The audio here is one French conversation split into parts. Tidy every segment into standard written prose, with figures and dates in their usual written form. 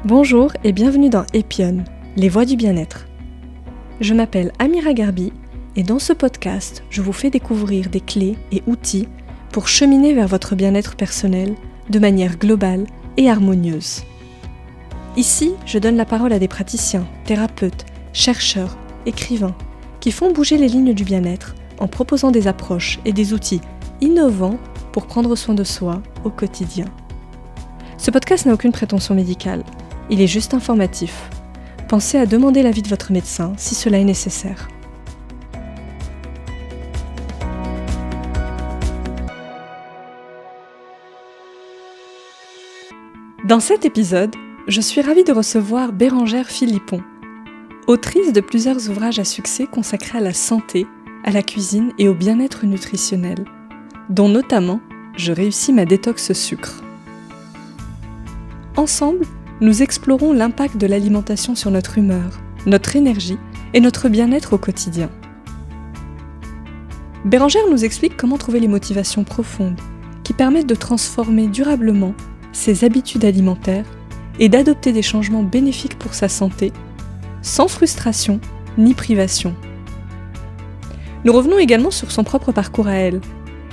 Bonjour et bienvenue dans Epion, les voix du bien-être. Je m'appelle Amira Garbi et dans ce podcast, je vous fais découvrir des clés et outils pour cheminer vers votre bien-être personnel de manière globale et harmonieuse. Ici, je donne la parole à des praticiens, thérapeutes, chercheurs, écrivains qui font bouger les lignes du bien-être en proposant des approches et des outils innovants pour prendre soin de soi au quotidien. Ce podcast n'a aucune prétention médicale, il est juste informatif. Pensez à demander l'avis de votre médecin si cela est nécessaire. Dans cet épisode, je suis ravie de recevoir Bérengère Philippon, autrice de plusieurs ouvrages à succès consacrés à la santé, à la cuisine et au bien-être nutritionnel, dont notamment « Je réussis ma détox sucre ». Ensemble, nous explorons l'impact de l'alimentation sur notre humeur, notre énergie et notre bien-être au quotidien. Bérengère nous explique comment trouver les motivations profondes qui permettent de transformer durablement ses habitudes alimentaires et d'adopter des changements bénéfiques pour sa santé, sans frustration ni privation. Nous revenons également sur son propre parcours à elle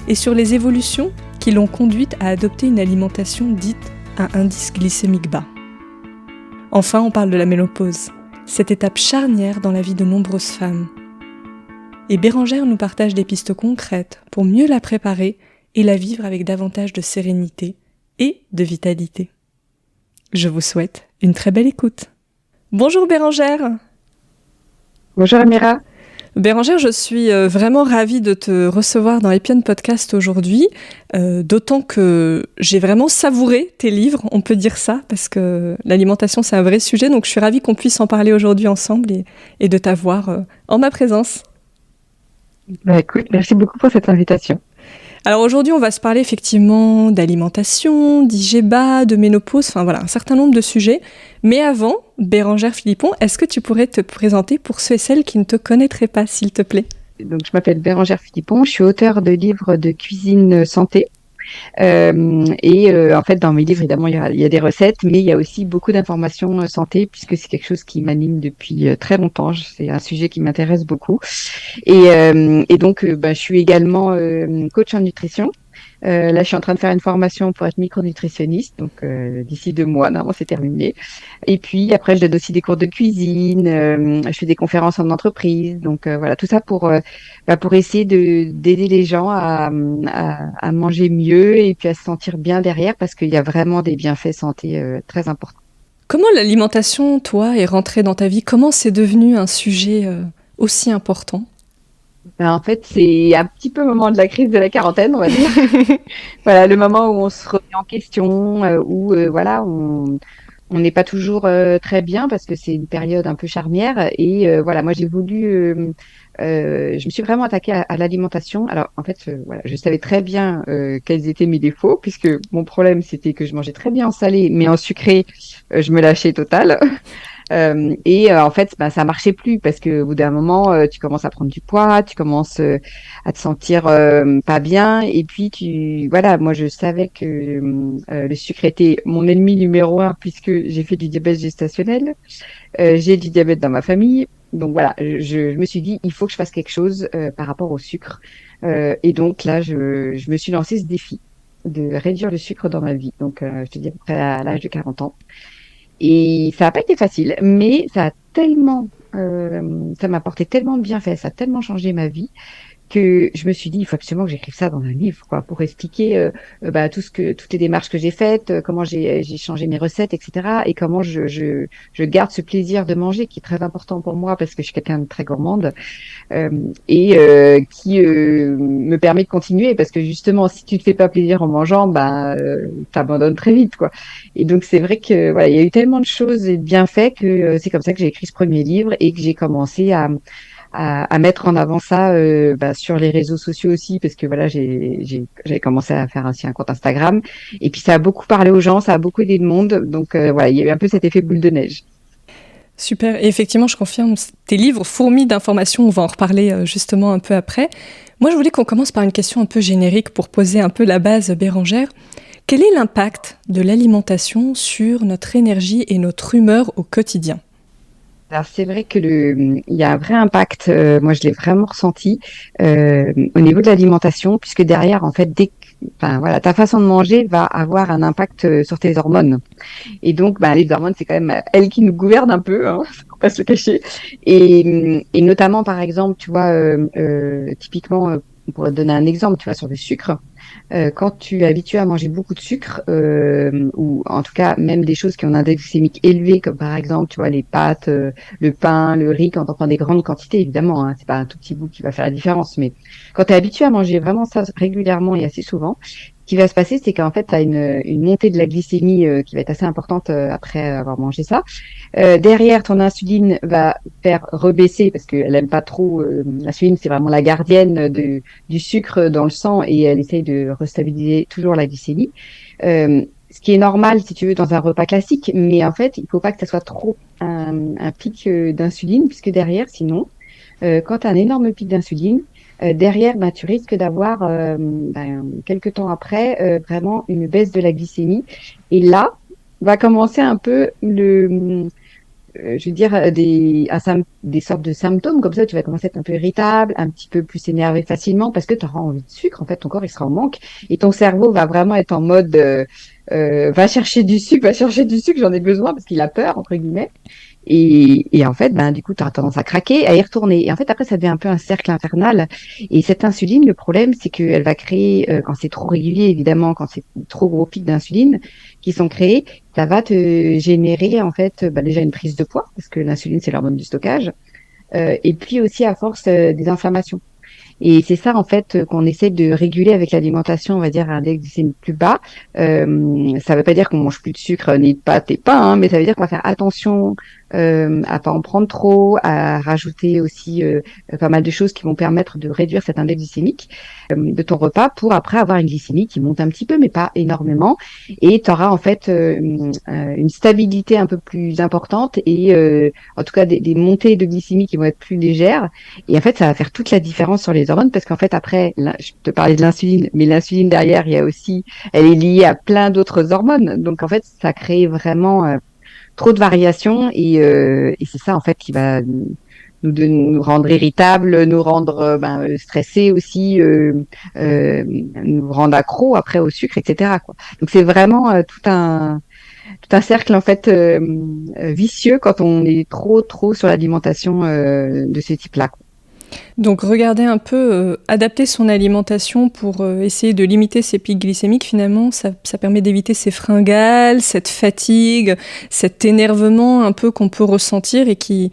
et sur les évolutions qui l'ont conduite à adopter une alimentation dite à indice glycémique bas. Enfin, on parle de la ménopause, cette étape charnière dans la vie de nombreuses femmes. Et Bérengère nous partage des pistes concrètes pour mieux la préparer et la vivre avec davantage de sérénité et de vitalité. Je vous souhaite une très belle écoute. Bonjour Bérengère. Bonjour Amira. Bérengère, je suis vraiment ravie de te recevoir dans Epion Podcast aujourd'hui, d'autant que j'ai vraiment savouré tes livres, on peut dire ça, parce que l'alimentation c'est un vrai sujet, donc je suis ravie qu'on puisse en parler aujourd'hui ensemble et de t'avoir en ma présence. Écoute, merci beaucoup pour cette invitation. Alors aujourd'hui, on va se parler effectivement d'alimentation, d'IGBA, de ménopause, enfin voilà, un certain nombre de sujets. Mais avant, Bérengère Philippon, est-ce que tu pourrais te présenter pour ceux et celles qui ne te connaîtraient pas, s'il te plaît ? Donc, je m'appelle Bérengère Philippon, je suis auteure de livres de cuisine santé. En fait, dans mes livres, évidemment, il y a des recettes, mais il y a aussi beaucoup d'informations santé, puisque c'est quelque chose qui m'anime depuis très longtemps. C'est un sujet qui m'intéresse beaucoup. Donc, je suis également coach en nutrition. Là, je suis en train de faire une formation pour être micronutritionniste, donc d'ici 2 mois, normalement c'est terminé. Et puis après, je donne aussi des cours de cuisine, je fais des conférences en entreprise, donc voilà, tout ça pour essayer d'aider les gens à manger mieux et puis à se sentir bien derrière, parce qu'il y a vraiment des bienfaits santé très importants. Comment l'alimentation, toi, est rentrée dans ta vie ? Comment c'est devenu un sujet aussi important ? En fait, c'est un petit peu le moment de la crise de la quarantaine, on va dire. Voilà, le moment où on se remet en question, on n'est pas toujours très bien parce que c'est une période un peu charnière. Et voilà, moi j'ai voulu, je me suis vraiment attaquée à l'alimentation. Alors en fait, je savais très bien quels étaient mes défauts, puisque mon problème c'était que je mangeais très bien en salé, mais en sucré, je me lâchais total. En fait, ça marchait plus parce que au bout d'un moment, tu commences à prendre du poids, tu commences à te sentir pas bien, et puis moi je savais que le sucre était mon ennemi numéro 1, puisque j'ai fait du diabète gestationnel, j'ai du diabète dans ma famille, donc voilà, je me suis dit il faut que je fasse quelque chose par rapport au sucre, et donc là je me suis lancé ce défi de réduire le sucre dans ma vie, donc je te dis à peu près à l'âge de 40 ans. Et ça n'a pas été facile, mais ça m'a apporté tellement de bienfaits, ça a tellement changé ma vie que je me suis dit, il faut absolument que j'écrive ça dans un livre, quoi, pour expliquer toutes les démarches que j'ai faites, comment j'ai changé mes recettes, etc. Et comment je garde ce plaisir de manger qui est très important pour moi, parce que je suis quelqu'un de très gourmande, qui me permet de continuer, parce que justement, si tu te fais pas plaisir en mangeant, t'abandonnes très vite, quoi. Et donc c'est vrai que voilà, il y a eu tellement de choses et de bienfaits que c'est comme ça que j'ai écrit ce premier livre et que j'ai commencé à mettre en avant ça sur les réseaux sociaux aussi, parce que voilà, j'avais commencé à faire aussi un compte Instagram, et puis ça a beaucoup parlé aux gens, ça a beaucoup aidé le monde, donc il y a eu un peu cet effet boule de neige. Super, et effectivement je confirme, tes livres fourmillent d'informations, on va en reparler justement un peu après. Moi je voulais qu'on commence par une question un peu générique pour poser un peu la base, Bérengère. Quel est l'impact de l'alimentation sur notre énergie et notre humeur au quotidien? Alors c'est vrai que il y a un vrai impact. Moi, je l'ai vraiment ressenti au niveau de l'alimentation, puisque derrière, en fait, enfin voilà, ta façon de manger va avoir un impact sur tes hormones. Et donc, bah, les hormones, c'est quand même elles qui nous gouvernent un peu, hein, faut pas se le cacher. Et notamment, par exemple, tu vois, typiquement, on pourrait te donner un exemple, tu vois, sur le sucre. Quand tu es habitué à manger beaucoup de sucre, ou en tout cas même des choses qui ont un index glycémique élevé, comme par exemple, tu vois, les pâtes, le pain, le riz, quand on prend des grandes quantités, évidemment, hein, c'est pas un tout petit bout qui va faire la différence, mais quand tu es habitué à manger vraiment ça régulièrement et assez souvent, ce qui va se passer, c'est qu'en fait, tu as une montée de la glycémie qui va être assez importante après avoir mangé ça. Derrière, ton insuline va faire rebaisser parce qu'elle aime pas trop. L'insuline, c'est vraiment la gardienne du sucre dans le sang et elle essaye de restabiliser toujours la glycémie. Ce qui est normal, si tu veux, dans un repas classique, mais en fait, il faut pas que ça soit trop un pic d'insuline, puisque derrière, sinon, quand tu as un énorme pic d'insuline, derrière, ben, tu risques d'avoir, quelques temps après, vraiment une baisse de la glycémie. Et là, va commencer un peu je veux dire, des sortes de symptômes comme ça. Tu vas commencer à être un peu irritable, un petit peu plus énervé facilement parce que tu auras envie de sucre. En fait, ton corps, il sera en manque et ton cerveau va vraiment être en mode va chercher du sucre, j'en ai besoin parce qu'il a peur, entre guillemets. Et en fait, ben, du coup, tu as tendance à craquer, à y retourner. Et en fait, après, ça devient un peu un cercle infernal. Et cette insuline, le problème, c'est qu'elle va créer, quand c'est trop régulier, évidemment, quand c'est trop gros pics d'insuline qui sont créés, ça va te générer, en fait, ben, déjà une prise de poids, parce que l'insuline, c'est l'hormone du stockage. Et puis aussi, à force, des inflammations. Et c'est ça, en fait, qu'on essaie de réguler avec l'alimentation, on va dire, à un index glycémique plus bas. Ça veut pas dire qu'on mange plus de sucre ni de pâtes et pain, hein, mais ça veut dire qu'on va faire attention à pas en prendre trop, à rajouter aussi pas mal de choses qui vont permettre de réduire cet index glycémique de ton repas pour après avoir une glycémie qui monte un petit peu, mais pas énormément. Et tu auras en fait une stabilité un peu plus importante et en tout cas des montées de glycémie qui vont être plus légères. Et en fait, ça va faire toute la différence sur les hormones parce qu'en fait, après, là, je te parlais de l'insuline, mais l'insuline derrière, il y a aussi, elle est liée à plein d'autres hormones. Donc en fait, ça crée vraiment trop de variations et c'est ça en fait qui va nous rendre irritables, nous rendre stressés aussi, nous rendre accros après au sucre, etc. quoi. Donc c'est vraiment tout un cercle en fait vicieux quand on est trop sur l'alimentation de ce type-là. Quoi. Donc regarder un peu, adapter son alimentation pour essayer de limiter ses pics glycémiques, finalement, ça permet d'éviter ces fringales, cette fatigue, cet énervement un peu qu'on peut ressentir et qui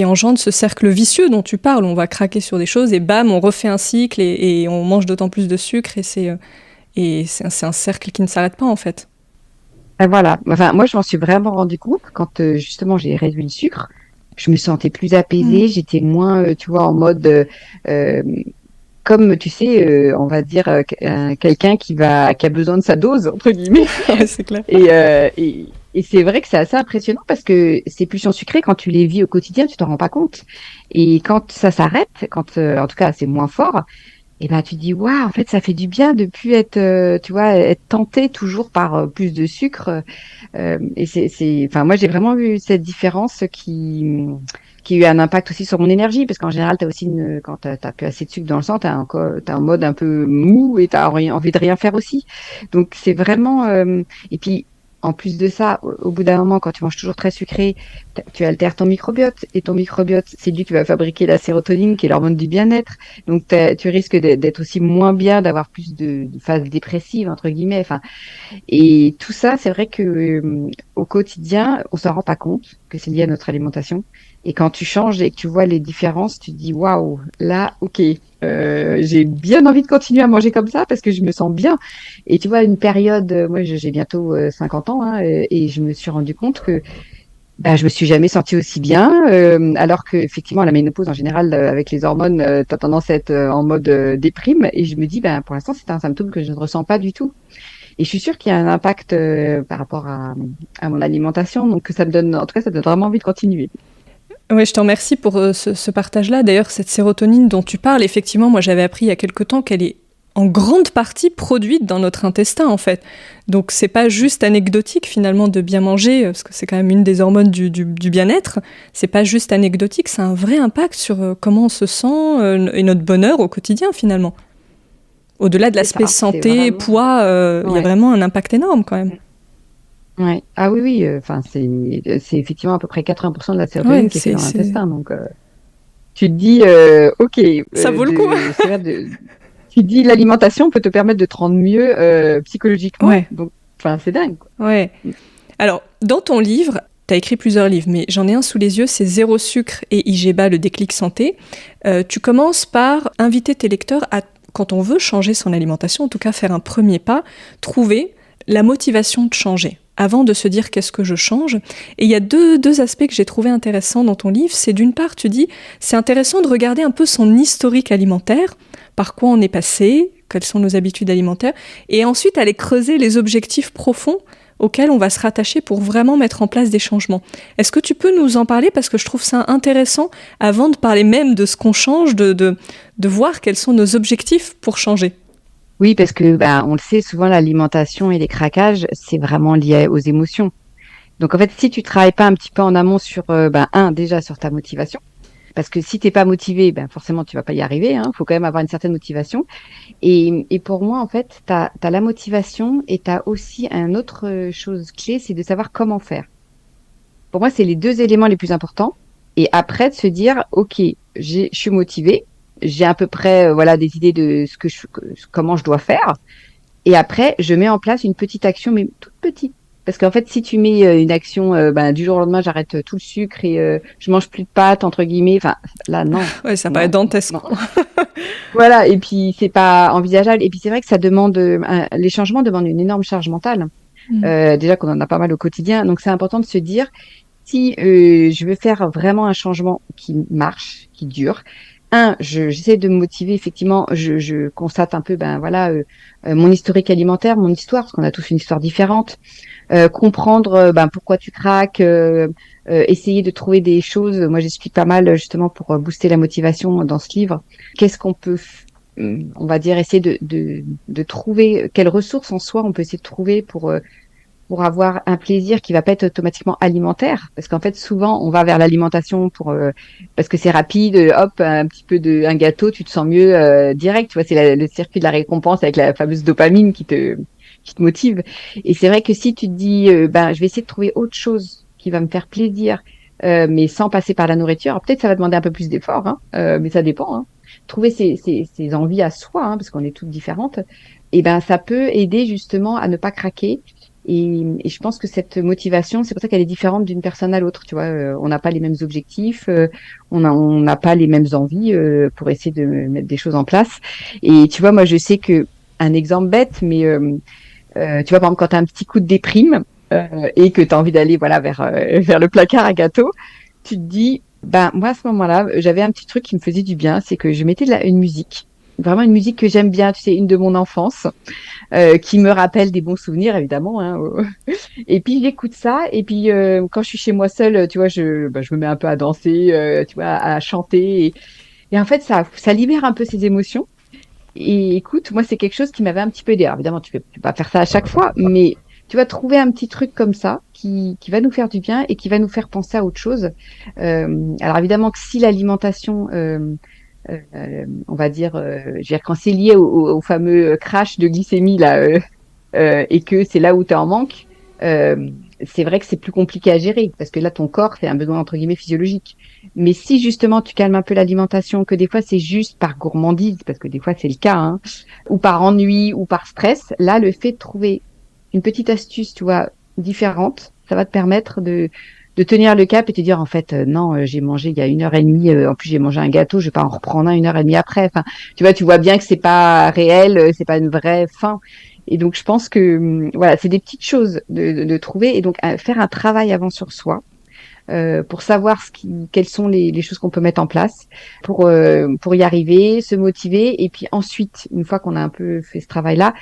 engendre ce cercle vicieux dont tu parles. On va craquer sur des choses et bam, on refait un cycle et on mange d'autant plus de sucre et c'est un cercle qui ne s'arrête pas en fait. Et voilà. Enfin, moi, je m'en suis vraiment rendu compte quand justement j'ai réduit le sucre. Je me sentais plus apaisée, j'étais moins, tu vois, en mode comme tu sais, on va dire quelqu'un qui a besoin de sa dose entre guillemets. Ouais, c'est clair. Et c'est vrai que c'est assez impressionnant parce que ces pulsions sucrées, quand tu les vis au quotidien, tu t'en rends pas compte. Et quand ça s'arrête, quand en tout cas c'est moins fort, et ben tu dis waouh, en fait ça fait du bien de plus être, tu vois, être tenté toujours par plus de sucre. Et enfin moi j'ai vraiment vu cette différence qui a eu un impact aussi sur mon énergie parce qu'en général t'as aussi quand t'as plus assez de sucre dans le sang, t'as un mode un peu mou et t'as envie de rien faire aussi. Donc c'est vraiment et puis en plus de ça, au bout d'un moment, quand tu manges toujours très sucré, tu altères ton microbiote. Et ton microbiote, c'est lui qui va fabriquer la sérotonine, qui est l'hormone du bien-être. Donc, tu risques d'être aussi moins bien, d'avoir plus de phases dépressives, entre guillemets. Enfin, et tout ça, c'est vrai que au quotidien, on s'en rend pas compte que c'est lié à notre alimentation. Et quand tu changes et que tu vois les différences, tu te dis waouh, là, ok, j'ai bien envie de continuer à manger comme ça parce que je me sens bien. Et tu vois, une période, moi j'ai bientôt 50 ans hein, et je me suis rendu compte que je me suis jamais sentie aussi bien, alors que effectivement la ménopause en général avec les hormones, t'as tendance à être en mode déprime. Et je me dis, pour l'instant c'est un symptôme que je ne ressens pas du tout. Et je suis sûre qu'il y a un impact par rapport à mon alimentation, donc ça me donne, en tout cas, ça me donne vraiment envie de continuer. Oui, je te remercie pour ce partage-là. D'ailleurs, cette sérotonine dont tu parles, effectivement, moi j'avais appris il y a quelque temps qu'elle est en grande partie produite dans notre intestin en fait. Donc c'est pas juste anecdotique finalement de bien manger, parce que c'est quand même une des hormones du bien-être. C'est pas juste anecdotique, ça a un vrai impact sur comment on se sent et notre bonheur au quotidien finalement. Au-delà de l'aspect santé, vraiment... poids, y a vraiment un impact énorme quand même. Ouais. Ah oui, c'est effectivement à peu près 80% de la sérotonine qui est faite dans l'intestin. Donc tu te dis, ok, ça vaut le coup. C'est vrai tu te dis l'alimentation peut te permettre de te rendre mieux psychologiquement. Ouais. Donc, c'est dingue, quoi. Ouais. Alors, dans ton livre, tu as écrit plusieurs livres, mais j'en ai un sous les yeux, c'est Zéro sucre et IGBA, le déclic santé. Tu commences par inviter tes lecteurs à, quand on veut changer son alimentation, en tout cas faire un premier pas, trouver la motivation de changer, avant de se dire qu'est-ce que je change. Et il y a deux aspects que j'ai trouvé intéressants dans ton livre. C'est d'une part, tu dis, c'est intéressant de regarder un peu son historique alimentaire, par quoi on est passé, quelles sont nos habitudes alimentaires, et ensuite aller creuser les objectifs profonds auxquels on va se rattacher pour vraiment mettre en place des changements. Est-ce que tu peux nous en parler? Parce que je trouve ça intéressant, avant de parler même de ce qu'on change, de voir quels sont nos objectifs pour changer. Oui, parce que on le sait, souvent l'alimentation et les craquages, c'est vraiment lié aux émotions. Donc en fait, si tu travailles pas un petit peu en amont sur, déjà sur ta motivation, parce que si t'es pas motivé, forcément tu vas pas y arriver. Il faut quand même avoir une certaine motivation. Et pour moi, en fait, t'as la motivation et t'as aussi un autre chose clé, c'est de savoir comment faire. Pour moi, c'est les deux éléments les plus importants. Et après, de se dire, ok, je suis motivée, j'ai à peu près des idées de comment je dois faire. Et après, je mets en place une petite action, mais toute petite. Parce qu'en fait, si tu mets une action, du jour au lendemain, j'arrête tout le sucre et je mange plus de pâtes, entre guillemets. Enfin, là, non. Ouais, ça paraît dantesque. Voilà, et puis c'est pas envisageable. Et puis c'est vrai que ça demande, les changements demandent une énorme charge mentale. Déjà qu'on en a pas mal au quotidien. Donc c'est important de se dire, si je veux faire vraiment un changement qui marche, qui dure, j'essaie de me motiver, effectivement, je constate un peu, mon historique alimentaire, mon histoire, parce qu'on a tous une histoire différente. Comprendre pourquoi tu craques, essayer de trouver des choses. Moi, j'explique pas mal justement pour booster la motivation dans ce livre. Qu'est-ce qu'on peut, on va dire, essayer de trouver, quelles ressources en soi on peut essayer de trouver pour avoir un plaisir qui va pas être automatiquement alimentaire, parce qu'en fait souvent on va vers l'alimentation parce que c'est rapide, hop, un petit peu un gâteau, tu te sens mieux direct, tu vois, c'est le circuit de la récompense avec la fameuse dopamine qui te motive. Et c'est vrai que si tu te dis je vais essayer de trouver autre chose qui va me faire plaisir, mais sans passer par la nourriture, alors, peut-être ça va demander un peu plus d'efforts, mais ça dépend. Trouver ses envies à soi, parce qu'on est toutes différentes, et ça peut aider justement à ne pas craquer. Et je pense que cette motivation, c'est pour ça qu'elle est différente d'une personne à l'autre. Tu vois, on n'a pas les mêmes objectifs, on n'a pas les mêmes envies pour essayer de mettre des choses en place. Et tu vois, moi, je sais que un exemple bête, mais tu vois, par exemple, quand tu as un petit coup de déprime et que tu as envie d'aller vers le placard à gâteaux, tu te dis, moi à ce moment-là, j'avais un petit truc qui me faisait du bien, c'est que je mettais une musique. Vraiment une musique que j'aime bien, tu sais, une de mon enfance, qui me rappelle des bons souvenirs, évidemment. Et puis j'écoute ça, et puis quand je suis chez moi seule, tu vois, je me mets un peu à danser, tu vois, à chanter, et en fait ça libère un peu ces émotions. Et écoute, moi c'est quelque chose qui m'avait un petit peu aidé. Alors évidemment, tu peux pas faire ça à chaque fois, mais tu vas trouver un petit truc comme ça qui va nous faire du bien et qui va nous faire penser à autre chose. Alors évidemment que si l'alimentation on va dire, je veux dire, quand c'est lié au fameux crash de glycémie là, et que c'est là où tu es en manque, c'est vrai que c'est plus compliqué à gérer parce que là ton corps fait un besoin entre guillemets physiologique. Mais si justement tu calmes un peu l'alimentation, que des fois c'est juste par gourmandise, parce que des fois c'est le cas, ou par ennui ou par stress, là le fait de trouver une petite astuce, tu vois, différente, ça va te permettre de tenir le cap et te dire en fait non, j'ai mangé il y a 1 heure et demie, en plus j'ai mangé un gâteau, je vais pas en reprendre un 1 heure et demie après. Enfin, tu vois bien que c'est pas réel, c'est pas une vraie faim. Et donc je pense que voilà, c'est des petites choses de trouver, et donc faire un travail avant sur soi pour savoir quelles sont les choses qu'on peut mettre en place pour y arriver, se motiver, et puis ensuite une fois qu'on a un peu fait ce travail-là,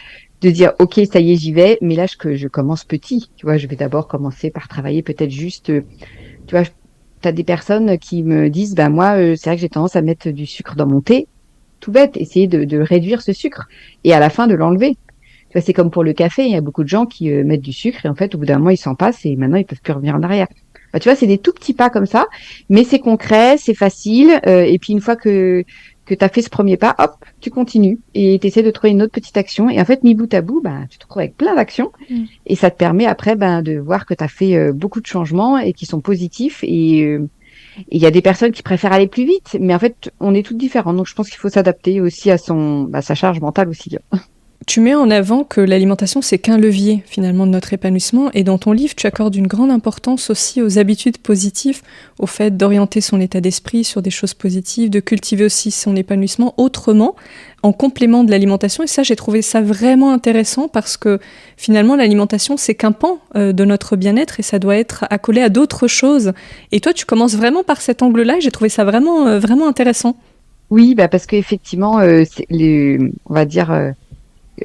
de dire ok, ça y est, j'y vais, mais là je commence petit, tu vois, je vais d'abord commencer par travailler peut-être juste, tu vois, t'as des personnes qui me disent moi c'est vrai que j'ai tendance à mettre du sucre dans mon thé. tout bête, essayer de réduire ce sucre et à la fin de l'enlever. Tu vois, c'est comme pour le café, il y a beaucoup de gens qui mettent du sucre et en fait, au bout d'un moment, ils s'en passent et maintenant, ils peuvent plus revenir en arrière. Bah, tu vois, c'est des tout petits pas comme ça, mais c'est concret, c'est facile. Et puis, une fois que tu as fait ce premier pas, hop, tu continues et tu essaies de trouver une autre petite action. Et en fait, mis bout à bout, bah, tu te retrouves avec plein d'actions et ça te permet après de voir que tu as fait beaucoup de changements et qui sont positifs. Et il y a des personnes qui préfèrent aller plus vite, mais en fait, on est toutes différentes. Donc, je pense qu'il faut s'adapter aussi à sa charge mentale aussi. Tu mets en avant que l'alimentation, c'est qu'un levier finalement de notre épanouissement et dans ton livre, tu accordes une grande importance aussi aux habitudes positives, au fait d'orienter son état d'esprit sur des choses positives, de cultiver aussi son épanouissement autrement, en complément de l'alimentation. Et ça, j'ai trouvé ça vraiment intéressant parce que finalement, l'alimentation, c'est qu'un pan de notre bien-être et ça doit être accolé à d'autres choses. Et toi, tu commences vraiment par cet angle-là et j'ai trouvé ça vraiment, vraiment intéressant. Oui, bah parce qu'effectivement, on va dire,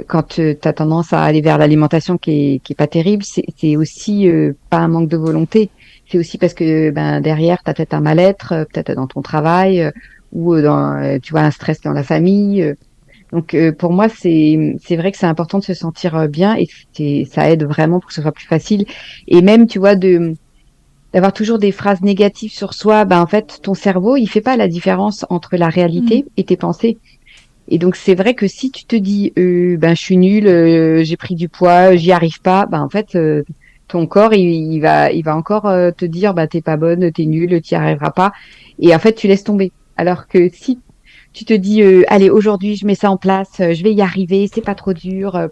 quand tu as tendance à aller vers l'alimentation qui est pas terrible, c'est aussi pas un manque de volonté. C'est aussi parce que derrière, tu as peut-être un mal-être, peut-être dans ton travail, ou tu vois, un stress dans la famille. Donc pour moi, c'est vrai que c'est important de se sentir bien et ça aide vraiment pour que ce soit plus facile. Et même, tu vois, d'avoir toujours des phrases négatives sur soi, en fait, ton cerveau, il fait pas la différence entre la Mm. réalité et tes pensées. Et donc c'est vrai que si tu te dis je suis nulle, j'ai pris du poids, j'y arrive pas, en fait ton corps il va encore te dire t'es pas bonne, t'es nulle, t'y arriveras pas. Et en fait tu laisses tomber. Alors que si tu te dis allez aujourd'hui je mets ça en place, je vais y arriver, c'est pas trop dur,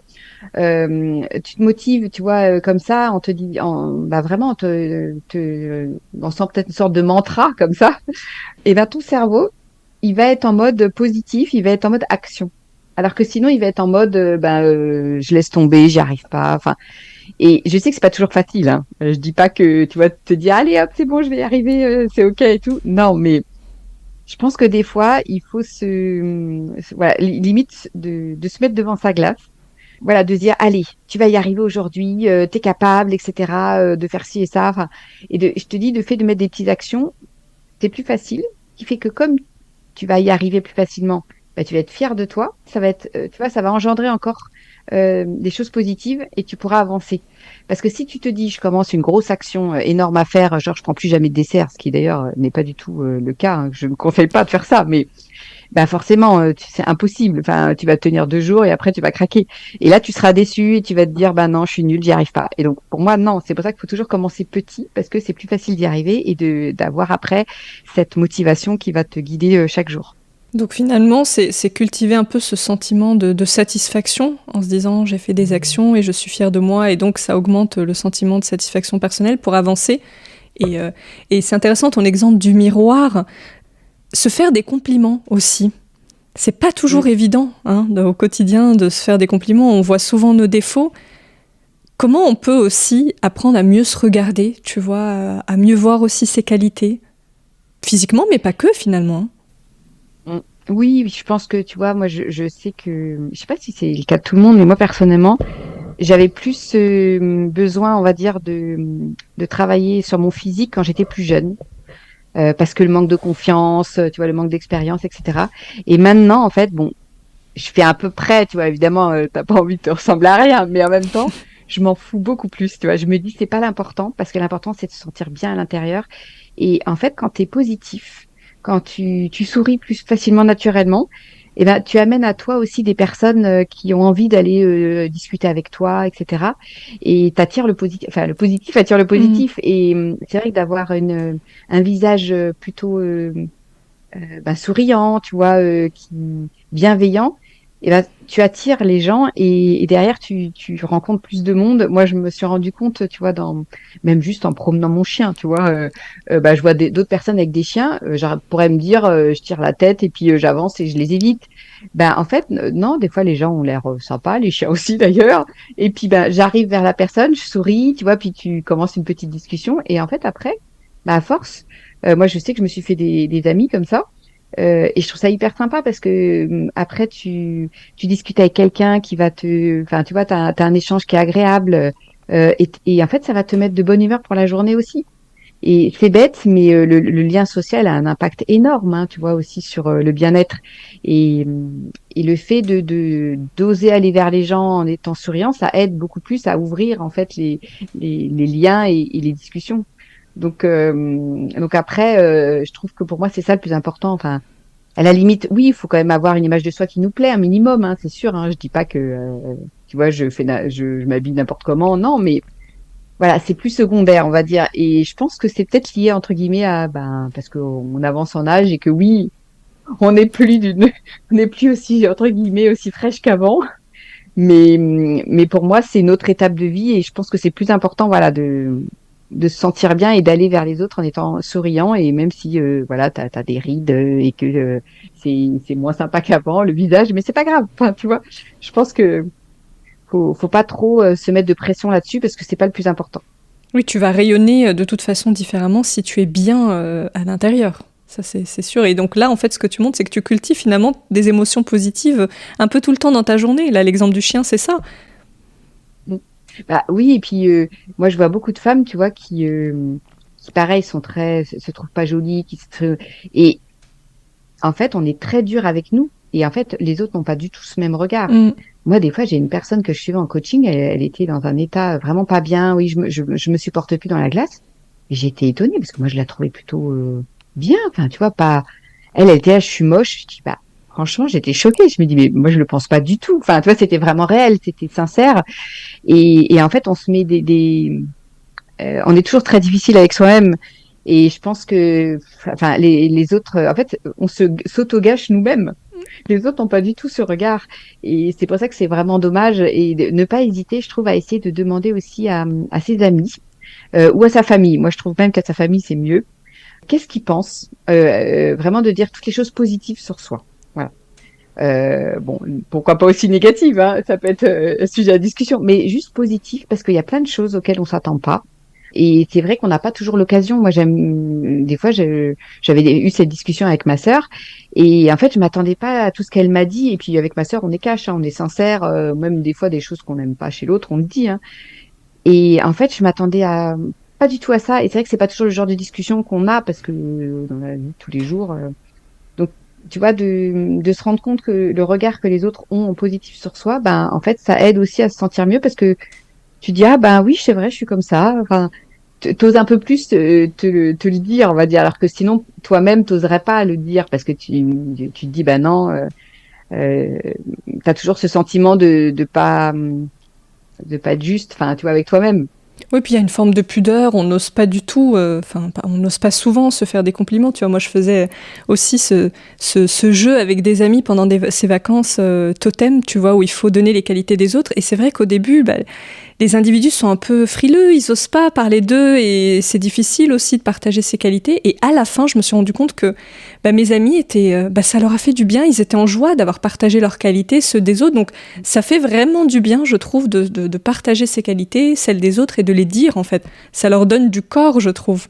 tu te motives, tu vois comme ça, on te dit vraiment on sent peut-être une sorte de mantra comme ça. Et ton cerveau il va être en mode positif, il va être en mode action. Alors que sinon, il va être en mode, je laisse tomber, j'y arrive pas. Enfin, et je sais que c'est pas toujours facile. Hein. Je dis pas que tu vas te dire, allez hop, c'est bon, je vais y arriver, c'est ok et tout. Non, mais je pense que des fois, il faut voilà, limite de se mettre devant sa glace. Voilà, de se dire, allez, tu vas y arriver aujourd'hui, t'es capable, etc., de faire ci et ça. Enfin, je te dis, le fait de mettre des petites actions, c'est plus facile, qui fait que comme tu vas y arriver plus facilement, tu vas être fier de toi. Ça va être, tu vois, ça va engendrer encore des choses positives et tu pourras avancer. Parce que si tu te dis, je commence une grosse action énorme à faire, genre je prends plus jamais de dessert, ce qui d'ailleurs n'est pas du tout le cas. Hein, je ne conseille pas de faire ça, mais forcément, c'est impossible. Enfin, tu vas tenir 2 jours et après tu vas craquer. Et là, tu seras déçu et tu vas te dire, non, je suis nulle, j'y arrive pas. Et donc, pour moi, non, c'est pour ça qu'il faut toujours commencer petit parce que c'est plus facile d'y arriver et d'avoir après cette motivation qui va te guider chaque jour. Donc finalement, c'est cultiver un peu ce sentiment de satisfaction en se disant j'ai fait des actions et je suis fière de moi et donc ça augmente le sentiment de satisfaction personnelle pour avancer. Et c'est intéressant ton exemple du miroir, se faire des compliments aussi. C'est pas toujours évident au quotidien de se faire des compliments, on voit souvent nos défauts. Comment on peut aussi apprendre à mieux se regarder, tu vois, à mieux voir aussi ses qualités, physiquement mais pas que finalement. Mm. Oui, je pense que tu vois, moi je sais que, je sais pas si c'est le cas de tout le monde, mais moi personnellement, j'avais plus besoin, on va dire, de travailler sur mon physique quand j'étais plus jeune. Parce que le manque de confiance, tu vois, le manque d'expérience, etc. Et maintenant, en fait, bon, je fais à peu près, tu vois, évidemment, t'as pas envie de te ressembler à rien, mais en même temps, je m'en fous beaucoup plus, tu vois. Je me dis, c'est pas l'important, parce que l'important, c'est de se sentir bien à l'intérieur. Et en fait, quand t'es positif, quand tu souris plus facilement naturellement, tu amènes à toi aussi des personnes qui ont envie d'aller discuter avec toi, etc. Et t'attires le positif, enfin, le positif attire le Mm. positif. Et c'est vrai que d'avoir un visage plutôt souriant, tu vois, bienveillant, tu attires les gens et derrière tu rencontres plus de monde. Moi, je me suis rendu compte, tu vois, même juste en promenant mon chien, tu vois, je vois d'autres personnes avec des chiens, je pourrais me dire, je tire la tête et puis j'avance et je les évite. En fait, non, des fois les gens ont l'air sympas, les chiens aussi d'ailleurs. Et puis j'arrive vers la personne, je souris, tu vois, puis tu commences une petite discussion et en fait après, à force, moi je sais que je me suis fait des amis comme ça. Et je trouve ça hyper sympa parce que après tu discutes avec quelqu'un qui va enfin tu vois, t'as un échange qui est agréable et en fait ça va te mettre de bonne humeur pour la journée aussi. Et c'est bête, mais le lien social a un impact énorme, hein, tu vois, aussi sur le bien-être. Et le fait d'oser aller vers les gens en étant souriant, ça aide beaucoup plus à ouvrir en fait les liens et les discussions. Donc après, je trouve que pour moi c'est ça le plus important. Enfin, à la limite, oui, il faut quand même avoir une image de soi qui nous plaît, un minimum, hein, c'est sûr. Hein, je dis pas que, tu vois, je m'habille n'importe comment, non, mais voilà, c'est plus secondaire, on va dire. Et je pense que c'est peut-être lié entre guillemets à, ben, parce qu'on avance en âge et que oui, on n'est plus on n'est plus aussi entre guillemets aussi fraîche qu'avant. Mais pour moi, c'est une autre étape de vie et je pense que c'est plus important, voilà, de se sentir bien et d'aller vers les autres en étant souriant et même si voilà t'as des rides et que c'est moins sympa qu'avant le visage, mais c'est pas grave. Enfin, tu vois, je pense que faut pas trop se mettre de pression là-dessus parce que c'est pas le plus important. Oui, tu vas rayonner de toute façon différemment si tu es bien à l'intérieur. Ça, c'est sûr. Et donc là, en fait, ce que tu montres, c'est que tu cultives finalement des émotions positives un peu tout le temps dans ta journée. Là, l'exemple du chien, c'est ça. Mm. Bah oui, et puis moi je vois beaucoup de femmes, tu vois, qui pareil sont se trouvent pas jolies, et en fait on est très dur avec nous et en fait les autres n'ont pas du tout ce même regard. Mm. Moi des fois j'ai une personne que je suivais en coaching, elle était dans un état vraiment pas bien, oui je me supporte plus dans la glace et j'étais étonnée parce que moi je la trouvais plutôt bien, enfin tu vois pas, elle était là, je suis moche, je dis bah franchement j'étais choquée, je me dis mais moi je le pense pas du tout, enfin tu vois c'était vraiment réel, c'était sincère. Et en fait, on se met on est toujours très difficile avec soi-même. Et je pense que, enfin, les autres, en fait, on s'auto-gâche nous-mêmes. Les autres n'ont pas du tout ce regard. Et c'est pour ça que c'est vraiment dommage. Et ne pas hésiter, je trouve, à essayer de demander aussi à ses amis ou à sa famille. Moi, je trouve même qu'à sa famille, c'est mieux. Qu'est-ce qu'ils pensent vraiment de dire toutes les choses positives sur soi. Voilà. Bon, pourquoi pas aussi négative, hein, ça peut être sujet à discussion, mais juste positif parce qu'il y a plein de choses auxquelles on s'attend pas. Et c'est vrai qu'on n'a pas toujours l'occasion. Moi, des fois, j'avais eu cette discussion avec ma sœur et en fait, je m'attendais pas à tout ce qu'elle m'a dit. Et puis avec ma sœur, on est cash, hein, on est sincère, même des fois des choses qu'on n'aime pas chez l'autre, on le dit. Hein. Et en fait, je m'attendais à pas du tout à ça. Et c'est vrai que c'est pas toujours le genre de discussion qu'on a parce que dans la vie de tous les jours. Donc, tu vois, de se rendre compte que le regard que les autres ont en positif sur soi, ben, en fait, ça aide aussi à se sentir mieux parce que tu dis, ah, ben oui, c'est vrai, je suis comme ça. Enfin, t'oses un peu plus te le dire, on va dire, alors que sinon, toi-même, t'oserais pas le dire parce que tu te dis, ben non, t'as toujours ce sentiment de pas être juste, enfin, tu vois, avec toi-même. Oui, puis il y a une forme de pudeur, on n'ose pas du tout, on n'ose pas souvent se faire des compliments. Tu vois, moi, je faisais aussi ce jeu avec des amis pendant ces vacances totem, tu vois, où il faut donner les qualités des autres. Et c'est vrai qu'au début, bah, les individus sont un peu frileux, ils osent pas parler d'eux et c'est difficile aussi de partager ces qualités. Et à la fin, je me suis rendu compte que bah, mes amis étaient, ça leur a fait du bien, ils étaient en joie d'avoir partagé leurs qualités, ceux des autres. Donc ça fait vraiment du bien, je trouve, de partager ces qualités, celles des autres et de les dire en fait. Ça leur donne du corps, je trouve.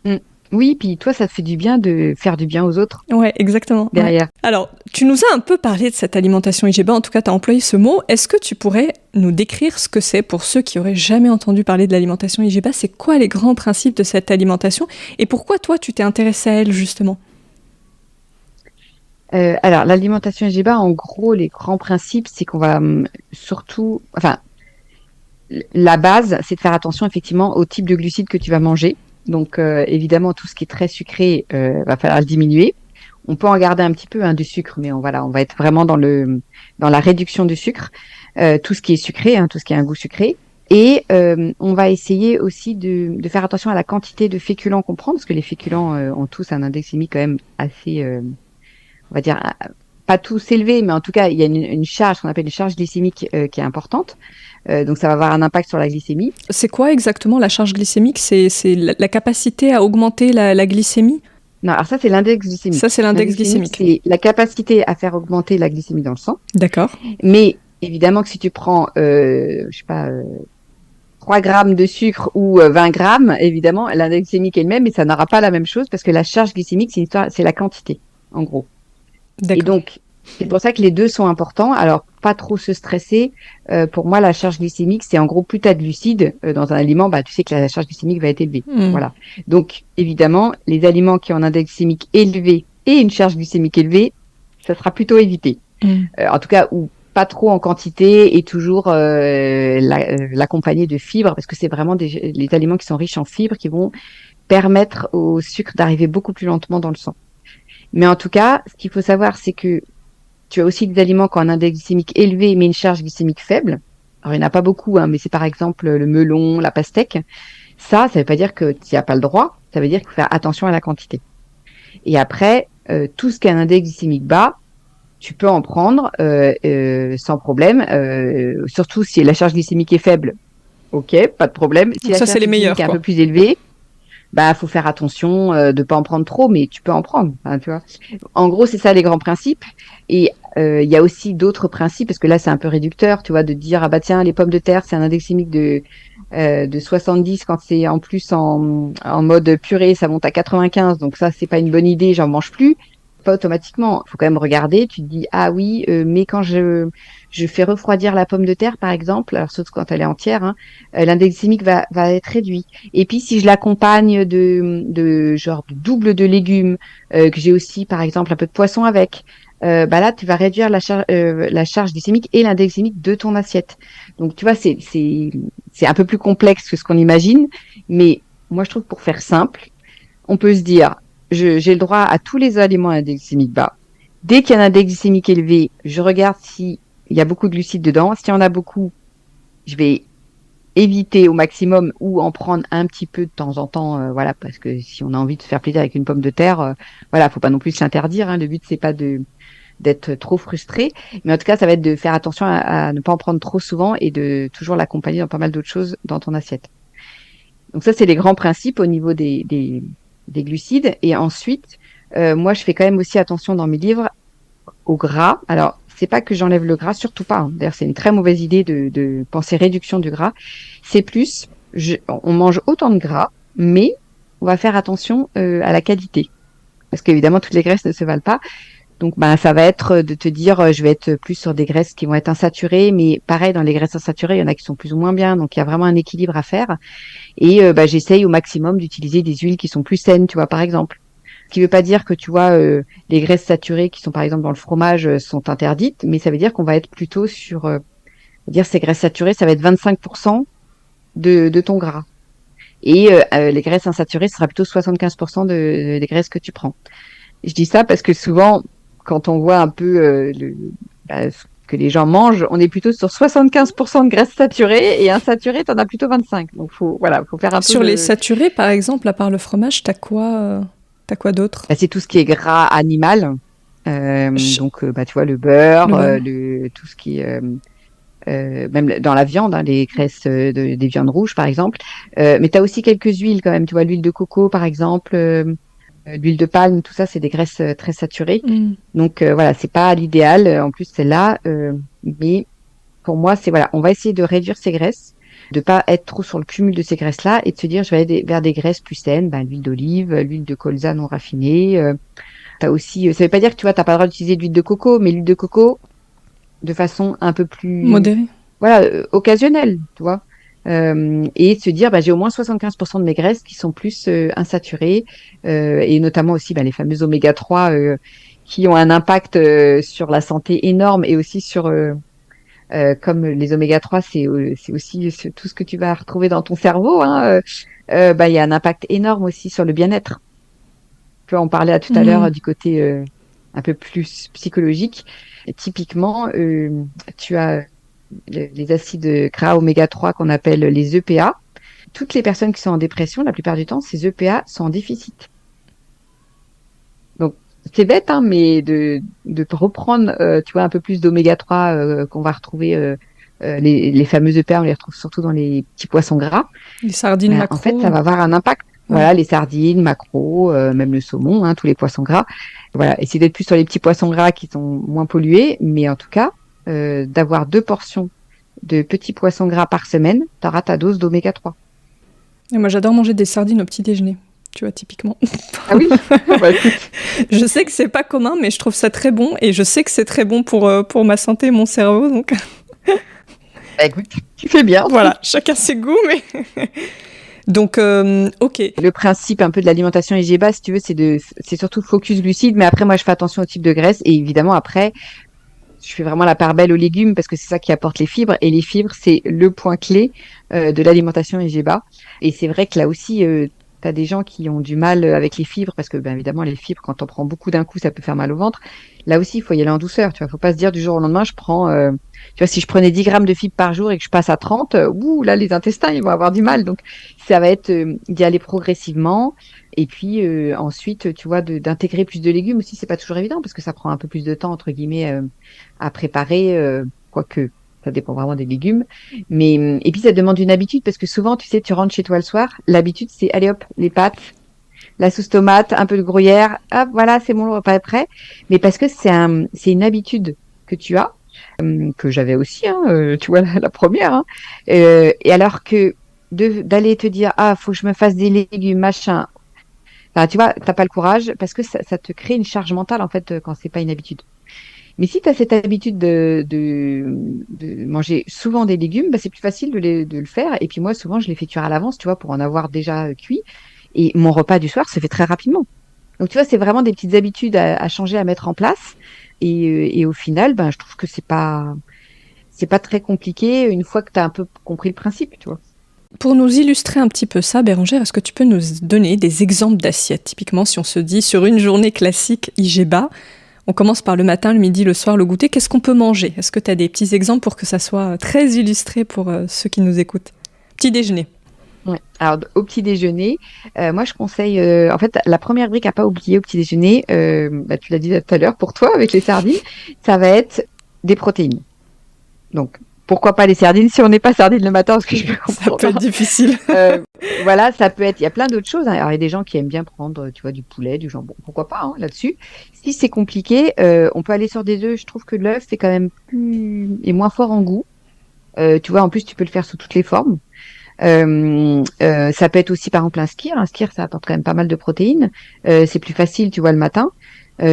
Mm. Oui, puis toi, ça te fait du bien de faire du bien aux autres Ouais, exactement. derrière. Ouais. Alors, tu nous as un peu parlé de cette alimentation IGBA, en tout cas, tu as employé ce mot. Est-ce que tu pourrais nous décrire ce que c'est pour ceux qui auraient jamais entendu parler de l'alimentation IGBA? C'est quoi les grands principes de cette alimentation et pourquoi toi, tu t'es intéressée à elle, justement? Alors, l'alimentation IGBA, en gros, les grands principes, c'est qu'on va surtout, enfin, la base, c'est de faire attention effectivement au type de glucides que tu vas manger. Donc, évidemment, tout ce qui est très sucré, va falloir le diminuer. On peut en garder un petit peu hein, du sucre, mais voilà, on va être vraiment dans la réduction du sucre. Tout ce qui est sucré, hein, tout ce qui a un goût sucré. Et on va essayer aussi de faire attention à la quantité de féculents qu'on prend, parce que les féculents ont tous un index glycémique quand même assez, on va dire, pas tous élevés, mais en tout cas, il y a une charge qu'on appelle une charge glycémique qui est importante. Donc, ça va avoir un impact sur la glycémie. C'est quoi exactement la charge glycémique? C'est la capacité à augmenter la glycémie? Non, alors ça, c'est l'index glycémique. Ça, c'est l'index glycémique. C'est la capacité à faire augmenter la glycémie dans le sang. D'accord. Mais évidemment que si tu prends, je sais pas, 3 grammes de sucre ou 20 grammes, évidemment, l'index glycémique est le même, mais ça n'aura pas la même chose parce que la charge glycémique, c'est la quantité, en gros. Et D'accord. donc, C'est pour ça que les deux sont importants. Alors, pas trop se stresser. Pour moi, la charge glycémique, c'est en gros, plus tu as de glucides dans un aliment, bah, tu sais que la charge glycémique va être élevée. Voilà. Donc, évidemment, les aliments qui ont un index glycémique élevé et une charge glycémique élevée, ça sera plutôt évité. En tout cas, ou pas trop en quantité et toujours l'accompagner de fibres, parce que c'est vraiment les aliments qui sont riches en fibres qui vont permettre au sucre d'arriver beaucoup plus lentement dans le sang. Mais en tout cas, ce qu'il faut savoir, c'est que tu as aussi des aliments qui ont un index glycémique élevé mais une charge glycémique faible. Alors, il n'y en a pas beaucoup, hein, mais c'est par exemple le melon, la pastèque. Ça veut pas dire que tu n'y as pas le droit. Ça veut dire qu'il faut faire attention à la quantité. Et après, tout ce qui a un index glycémique bas, tu peux en prendre sans problème. Surtout si la charge glycémique est faible, ok, pas de problème. Si donc la ça, c'est charge les meilleurs, glycémique est un quoi. peu plus élevée, bah faut faire attention de pas en prendre trop, mais tu peux en prendre, hein, tu vois. En gros, c'est ça les grands principes. Et il y a aussi d'autres principes, parce que là c'est un peu réducteur, tu vois, de dire ah bah tiens les pommes de terre c'est un index glycémique de 70 quand c'est en plus en mode purée, ça monte à 95, donc ça c'est pas une bonne idée, j'en mange plus. Pas automatiquement, faut quand même regarder. Tu te dis ah oui, mais quand je fais refroidir la pomme de terre par exemple, alors sauf quand elle est entière, hein, l'index glycémique va être réduit. Et puis si je l'accompagne de genre de double de légumes, que j'ai aussi par exemple un peu de poisson avec, bah là tu vas réduire la charge glycémique et l'index glycémique de ton assiette. Donc tu vois c'est un peu plus complexe que ce qu'on imagine, mais moi je trouve que pour faire simple, on peut se dire j'ai le droit à tous les aliments à index glycémique bas. Dès qu'il y a un index glycémique élevé, je regarde s'il y a beaucoup de glucides dedans. S'il y en a beaucoup, je vais éviter au maximum ou en prendre un petit peu de temps en temps, voilà, parce que si on a envie de se faire plaisir avec une pomme de terre, voilà, faut pas non plus s'interdire, hein. Le but c'est pas d'être trop frustré, mais en tout cas ça va être de faire attention à ne pas en prendre trop souvent et de toujours l'accompagner dans pas mal d'autres choses dans ton assiette. Donc ça c'est les grands principes au niveau des glucides. Et ensuite, moi je fais quand même aussi attention dans mes livres au gras. Alors c'est pas que j'enlève le gras, surtout pas, hein. D'ailleurs c'est une très mauvaise idée de penser réduction du gras. C'est plus on mange autant de gras, mais on va faire attention à la qualité, parce qu'évidemment toutes les graisses ne se valent pas. Donc, ben, ça va être de te dire, je vais être plus sur des graisses qui vont être insaturées, mais pareil, dans les graisses insaturées, il y en a qui sont plus ou moins bien, donc il y a vraiment un équilibre à faire. Et bah, j'essaye au maximum d'utiliser des huiles qui sont plus saines, tu vois, par exemple. Ce qui veut pas dire que, tu vois, les graisses saturées qui sont par exemple dans le fromage sont interdites, mais ça veut dire qu'on va être plutôt sur, dire ces graisses saturées, ça va être 25% de ton gras. Et les graisses insaturées, ce sera plutôt 75% des graisses que tu prends. Je dis ça parce que souvent, quand on voit un peu ce que les gens mangent, on est plutôt sur 75% de graisses saturées et insaturées, t'en as plutôt 25. Donc faut faire un peu Sur les saturés, par exemple, à part le fromage, t'as quoi d'autre? Bah, c'est tout ce qui est gras animal. Donc bah tu vois le beurre, tout ce qui est même dans la viande, hein, les graisses des viandes rouges par exemple. Mais tu as aussi quelques huiles quand même, tu vois l'huile de coco par exemple, l'huile de palme, tout ça c'est des graisses très saturées. Donc voilà, c'est pas l'idéal. En plus c'est là, mais pour moi c'est voilà, on va essayer de réduire ces graisses, de pas être trop sur le cumul de ces graisses là et de se dire je vais aller vers des graisses plus saines, ben, l'huile d'olive, l'huile de colza non raffinée. T'as aussi, ça veut pas dire que tu vois t'as pas le droit d'utiliser de l'huile de coco, mais l'huile de coco de façon un peu plus modérée, voilà, occasionnelle, tu vois. Et se dire bah, j'ai au moins 75% de mes graisses qui sont plus insaturées et notamment aussi bah, les fameux oméga 3 qui ont un impact sur la santé énorme et aussi sur comme les oméga 3 c'est aussi tout ce que tu vas retrouver dans ton cerveau, hein, bah il y a un impact énorme aussi sur le bien-être. Tu vois, on parlait tout à l'heure du côté un peu plus psychologique. Et typiquement, tu as les acides gras oméga 3 qu'on appelle les EPA. Toutes les personnes qui sont en dépression, la plupart du temps, ces EPA sont en déficit. Donc, c'est bête, hein, mais de reprendre, tu vois, un peu plus d'oméga 3 qu'on va retrouver, les fameux EPA, on les retrouve surtout dans les petits poissons gras. les sardines, maquereaux. En fait, ça va avoir un impact. Ouais. Voilà, les sardines, maquereaux, même le saumon, hein, tous les poissons gras. Voilà, essayez d'être plus sur les petits poissons gras qui sont moins pollués, mais en tout cas, d'avoir 2 portions de petits poissons gras par semaine, tu auras ta dose d'oméga 3. Et moi, j'adore manger des sardines au petit déjeuner. tu vois, typiquement. Ah oui? Bah, écoute. Je sais que c'est pas commun, mais je trouve ça très bon, et je sais que c'est très bon pour ma santé et mon cerveau, donc Bah, écoute, tu fais bien. voilà, chacun ses goûts, mais... Donc, ok. Le principe un peu de l'alimentation IGBA, si tu veux, c'est surtout focus glucides, mais après, moi, je fais attention au type de graisse, et évidemment, après, je fais vraiment la part belle aux légumes parce que c'est ça qui apporte les fibres, et les fibres, c'est le point clé de l'alimentation IGBA. Et c'est vrai que là aussi, tu as des gens qui ont du mal avec les fibres parce que, ben, évidemment, les fibres, quand on prend beaucoup d'un coup, ça peut faire mal au ventre. Là aussi, il faut y aller en douceur. Tu vois, faut pas se dire du jour au lendemain, je prends, tu vois, si je prenais 10 grammes de fibres par jour et que je passe à 30, ouh, là, les intestins, ils vont avoir du mal. Donc, ça va être d'y aller progressivement. Et puis ensuite, tu vois, d'intégrer plus de légumes aussi, c'est pas toujours évident parce que ça prend un peu plus de temps, entre guillemets, à préparer, quoique ça dépend vraiment des légumes. Mais et puis ça demande une habitude parce que souvent, tu sais, tu rentres chez toi le soir, l'habitude c'est allez hop, les pâtes, la sauce tomate, un peu de gruyère, hop, voilà, c'est bon, le repas est prêt. Mais parce que c'est une habitude que tu as, que j'avais aussi, hein, tu vois, la première. Hein. Et alors que d'aller te dire, ah, faut que je me fasse des légumes, machin. Enfin, tu vois, t'as pas le courage parce que ça te crée une charge mentale en fait quand c'est pas une habitude. Mais si tu as cette habitude de manger souvent des légumes, bah, c'est plus facile de le faire. Et puis moi, souvent, je les fais cuire à l'avance, tu vois, pour en avoir déjà cuit. Et mon repas du soir se fait très rapidement. Donc, tu vois, c'est vraiment des petites habitudes à changer, à mettre en place. Et au final, ben, je trouve que c'est pas très compliqué une fois que tu as un peu compris le principe, tu vois. Pour nous illustrer un petit peu ça, Bérangère, est-ce que tu peux nous donner des exemples d'assiettes? Typiquement, si on se dit sur une journée classique IGBA, on commence par le matin, le midi, le soir, le goûter, qu'est-ce qu'on peut manger? Est-ce que tu as des petits exemples pour que ça soit très illustré pour ceux qui nous écoutent? Petit déjeuner. Ouais. Alors, au petit déjeuner, moi, je conseille, en fait, la première brique à pas oublier au petit déjeuner, bah, tu l'as dit tout à l'heure pour toi avec les sardines, ça va être des protéines. Donc, pourquoi pas les sardines si on n'est pas sardines le matin, parce que je peux Ça comprendre. peut être difficile. Voilà, ça peut être, il y a plein d'autres choses. Hein. Alors, il y a des gens qui aiment bien prendre, tu vois, du poulet, du jambon, pourquoi pas, hein, là-dessus. Si c'est compliqué, on peut aller sur des œufs. Je trouve que l'œuf, c'est quand même plus, et moins fort en goût. Tu vois, en plus, tu peux le faire sous toutes les formes. Ça peut être aussi par exemple un skyr. Un skyr, ça apporte quand même pas mal de protéines. C'est plus facile, tu vois, le matin.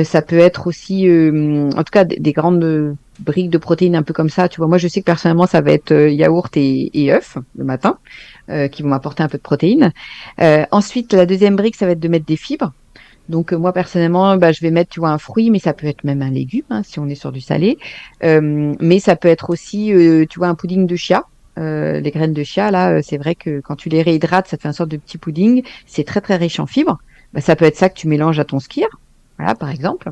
Ça peut être aussi, en tout cas, des grandes briques de protéines un peu comme ça. Tu vois, moi, je sais que personnellement, ça va être yaourt et œufs le matin, qui vont m'apporter un peu de protéines. Ensuite, la deuxième brique, ça va être de mettre des fibres. Donc moi personnellement, bah, je vais mettre, tu vois, un fruit, mais ça peut être même un légume hein, si on est sur du salé. Mais ça peut être aussi, tu vois, un pudding de chia. Les graines de chia, là, c'est vrai que quand tu les réhydrates, ça te fait une sorte de petit pudding. C'est très très riche en fibres. Bah, ça peut être ça que tu mélanges à ton skyr, voilà, par exemple.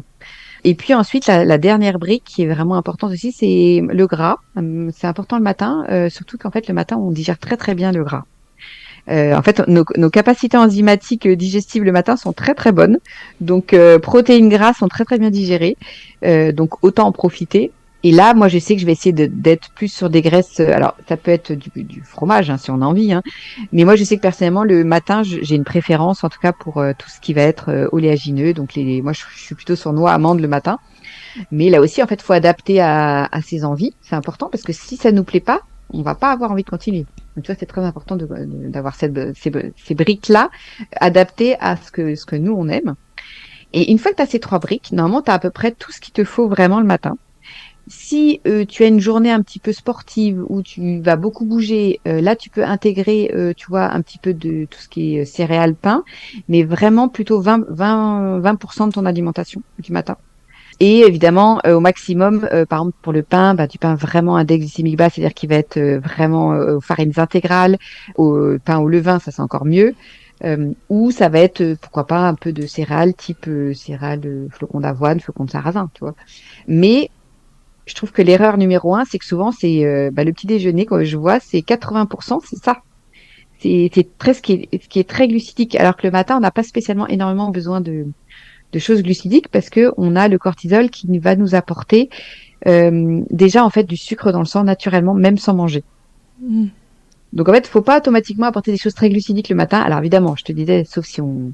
Et puis ensuite, la dernière brique qui est vraiment importante aussi, c'est le gras. C'est important le matin, surtout qu'en fait le matin on digère très très bien le gras. En fait, nos capacités enzymatiques digestives le matin sont très très bonnes. Donc, protéines grasses sont très très bien digérées. Donc, autant en profiter. Et là, moi, je sais que je vais essayer d'être plus sur des graisses. Alors, ça peut être du fromage, hein, si on a envie. Hein. Mais moi, je sais que personnellement, le matin, j'ai une préférence, en tout cas, pour tout ce qui va être oléagineux. Donc, moi, je suis plutôt sur noix, amandes le matin. Mais là aussi, en fait, faut adapter à ses envies. C'est important parce que si ça nous plaît pas, on va pas avoir envie de continuer. Donc, tu vois, c'est très important d'avoir ces briques-là adaptées à ce que nous, on aime. Et une fois que tu as ces trois briques, normalement, tu as à peu près tout ce qu'il te faut vraiment le matin. Si tu as une journée un petit peu sportive où tu vas beaucoup bouger, là, tu peux intégrer, tu vois, un petit peu de tout ce qui est céréales, pain, mais vraiment plutôt 20% de ton alimentation du matin. Et évidemment, au maximum, par exemple pour le pain, bah, du pain vraiment index glycémique bas, c'est-à-dire qu'il va être vraiment aux farines intégrales, au pain au levain, ça c'est encore mieux. Ou ça va être, pourquoi pas, un peu de céréales, type céréales, flocons d'avoine, flocons de sarrasin, tu vois. Mais je trouve que l'erreur numéro 1, c'est que souvent, c'est le petit déjeuner, quand je vois, c'est 80%, c'est ça. C'est très ce qui est très glucidique, alors que le matin, on n'a pas spécialement énormément besoin de choses glucidiques parce que on a le cortisol qui va nous apporter déjà en fait du sucre dans le sang naturellement, même sans manger. Mm. Donc en fait, faut pas automatiquement apporter des choses très glucidiques le matin. Alors évidemment, je te disais, sauf si on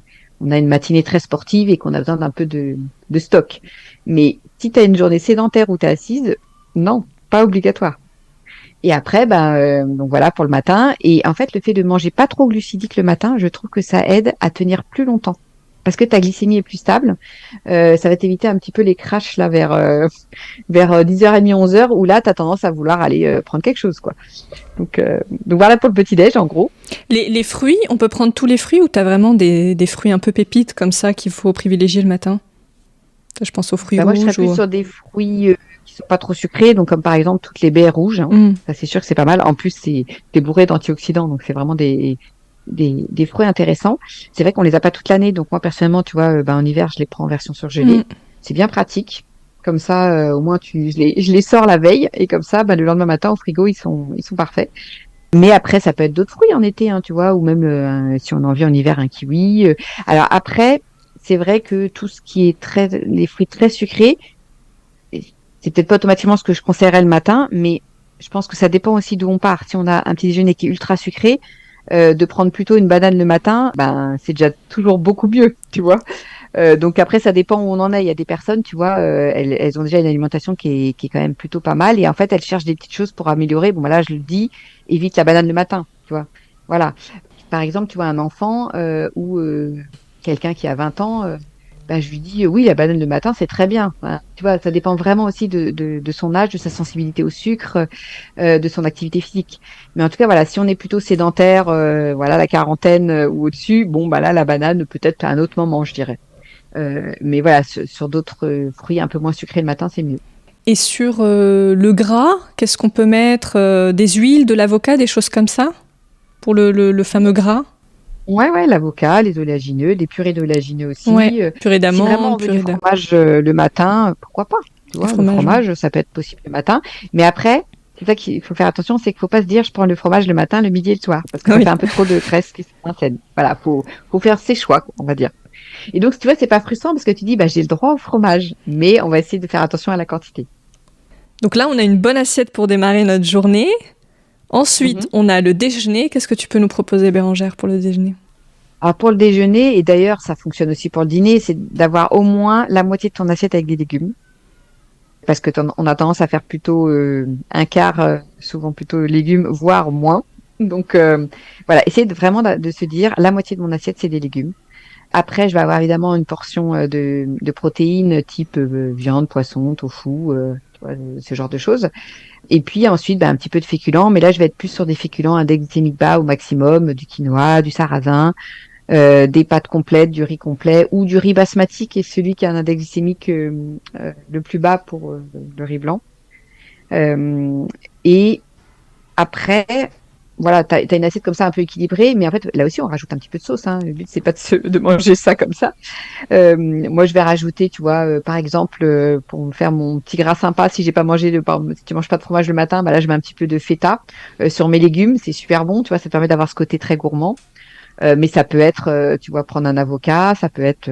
a une matinée très sportive et qu'on a besoin d'un peu de stock. Mais si tu as une journée sédentaire où tu es assise, non, pas obligatoire. Et après, donc voilà pour le matin. Et en fait, le fait de manger pas trop glucidique le matin, je trouve que ça aide à tenir plus longtemps. Parce que ta glycémie est plus stable. Ça va t'éviter un petit peu les crashs là vers 10h30, 11h, où là, tu as tendance à vouloir aller prendre quelque chose, quoi. Donc voilà pour le petit-déj, en gros. Les fruits, on peut prendre tous les fruits ou tu as vraiment des fruits un peu pépites comme ça qu'il faut privilégier le matin? Je pense aux fruits Moi, je serais rouges plus sur des fruits qui sont pas trop sucrés, donc comme par exemple toutes les baies rouges. Hein. Ça, c'est sûr que c'est pas mal. En plus, c'est bourré d'antioxydants, donc c'est vraiment des fruits intéressants. C'est vrai qu'on les a pas toute l'année, donc moi personnellement, tu vois, en hiver, je les prends en version surgelée. C'est bien pratique. Comme ça, au moins, je les sors la veille et comme ça, le lendemain matin au frigo, ils sont parfaits. Mais après, ça peut être d'autres fruits en été, hein, tu vois, ou même si on a envie en hiver, un kiwi. Alors après, c'est vrai que tout ce qui est les fruits très sucrés, c'est peut-être pas automatiquement ce que je conseillerais le matin, mais je pense que ça dépend aussi d'où on part. Si on a un petit déjeuner qui est ultra sucré, de prendre plutôt une banane le matin, c'est déjà toujours beaucoup mieux, tu vois. Donc après, ça dépend où on en est. Il y a des personnes, tu vois, elles ont déjà une alimentation qui est quand même plutôt pas mal, et en fait, elles cherchent des petites choses pour améliorer. Bon, là, je le dis, évite la banane le matin, tu vois. Voilà. Par exemple, tu vois, un enfant ou quelqu'un qui a 20 ans, je lui dis oui, la banane le matin, c'est très bien. Enfin, tu vois, ça dépend vraiment aussi de son âge, de sa sensibilité au sucre, de son activité physique. Mais en tout cas, voilà, si on est plutôt sédentaire, voilà, la quarantaine ou au-dessus, bon, là, la banane peut-être à un autre moment, je dirais. Mais voilà, sur d'autres fruits un peu moins sucrés le matin, c'est mieux. Et sur le gras, qu'est-ce qu'on peut mettre? Des huiles, de l'avocat, des choses comme ça? Pour le fameux gras? Ouais, l'avocat, les oléagineux, des purées d'oléagineux aussi. Ouais, purée Si vraiment d'amande, on veut du fromage le matin, pourquoi pas? Tu vois, le fromage, ça peut être possible le matin. Mais après, c'est ça qu'il faut faire attention, c'est qu'il faut pas se dire je prends le fromage le matin, le midi et le soir, parce que ça fait un peu trop de graisse qui sont saines. Voilà, faut faire ses choix, on va dire. Et donc, tu vois, c'est pas frustrant parce que tu dis j'ai le droit au fromage, mais on va essayer de faire attention à la quantité. Donc là, on a une bonne assiette pour démarrer notre journée. Ensuite, on a le déjeuner. Qu'est-ce que tu peux nous proposer, Bérangère, pour le déjeuner? Alors pour le déjeuner, et d'ailleurs ça fonctionne aussi pour le dîner, c'est d'avoir au moins la moitié de ton assiette avec des légumes. Parce que on a tendance à faire plutôt un quart, souvent plutôt légumes, voire moins. Donc voilà, essayer vraiment de se dire la moitié de mon assiette c'est des légumes. Après, je vais avoir évidemment une portion de protéines type viande, poisson, tofu, tu vois, ce genre de choses. Et puis ensuite, un petit peu de féculents, mais là je vais être plus sur des féculents index glycémique bas au maximum, du quinoa, du sarrasin, des pâtes complètes, du riz complet ou du riz basmati qui est celui qui a un index glycémique le plus bas pour le riz blanc. Et après, voilà, t'as une assiette comme ça un peu équilibrée, mais en fait là aussi on rajoute un petit peu de sauce. Hein. Le but c'est pas de manger ça comme ça. Moi je vais rajouter, tu vois, par exemple pour me faire mon petit gras sympa, si j'ai pas mangé si tu manges pas de fromage le matin, là je mets un petit peu de feta sur mes légumes, c'est super bon, tu vois, ça permet d'avoir ce côté très gourmand. Mais ça peut être, tu vois, prendre un avocat, ça peut être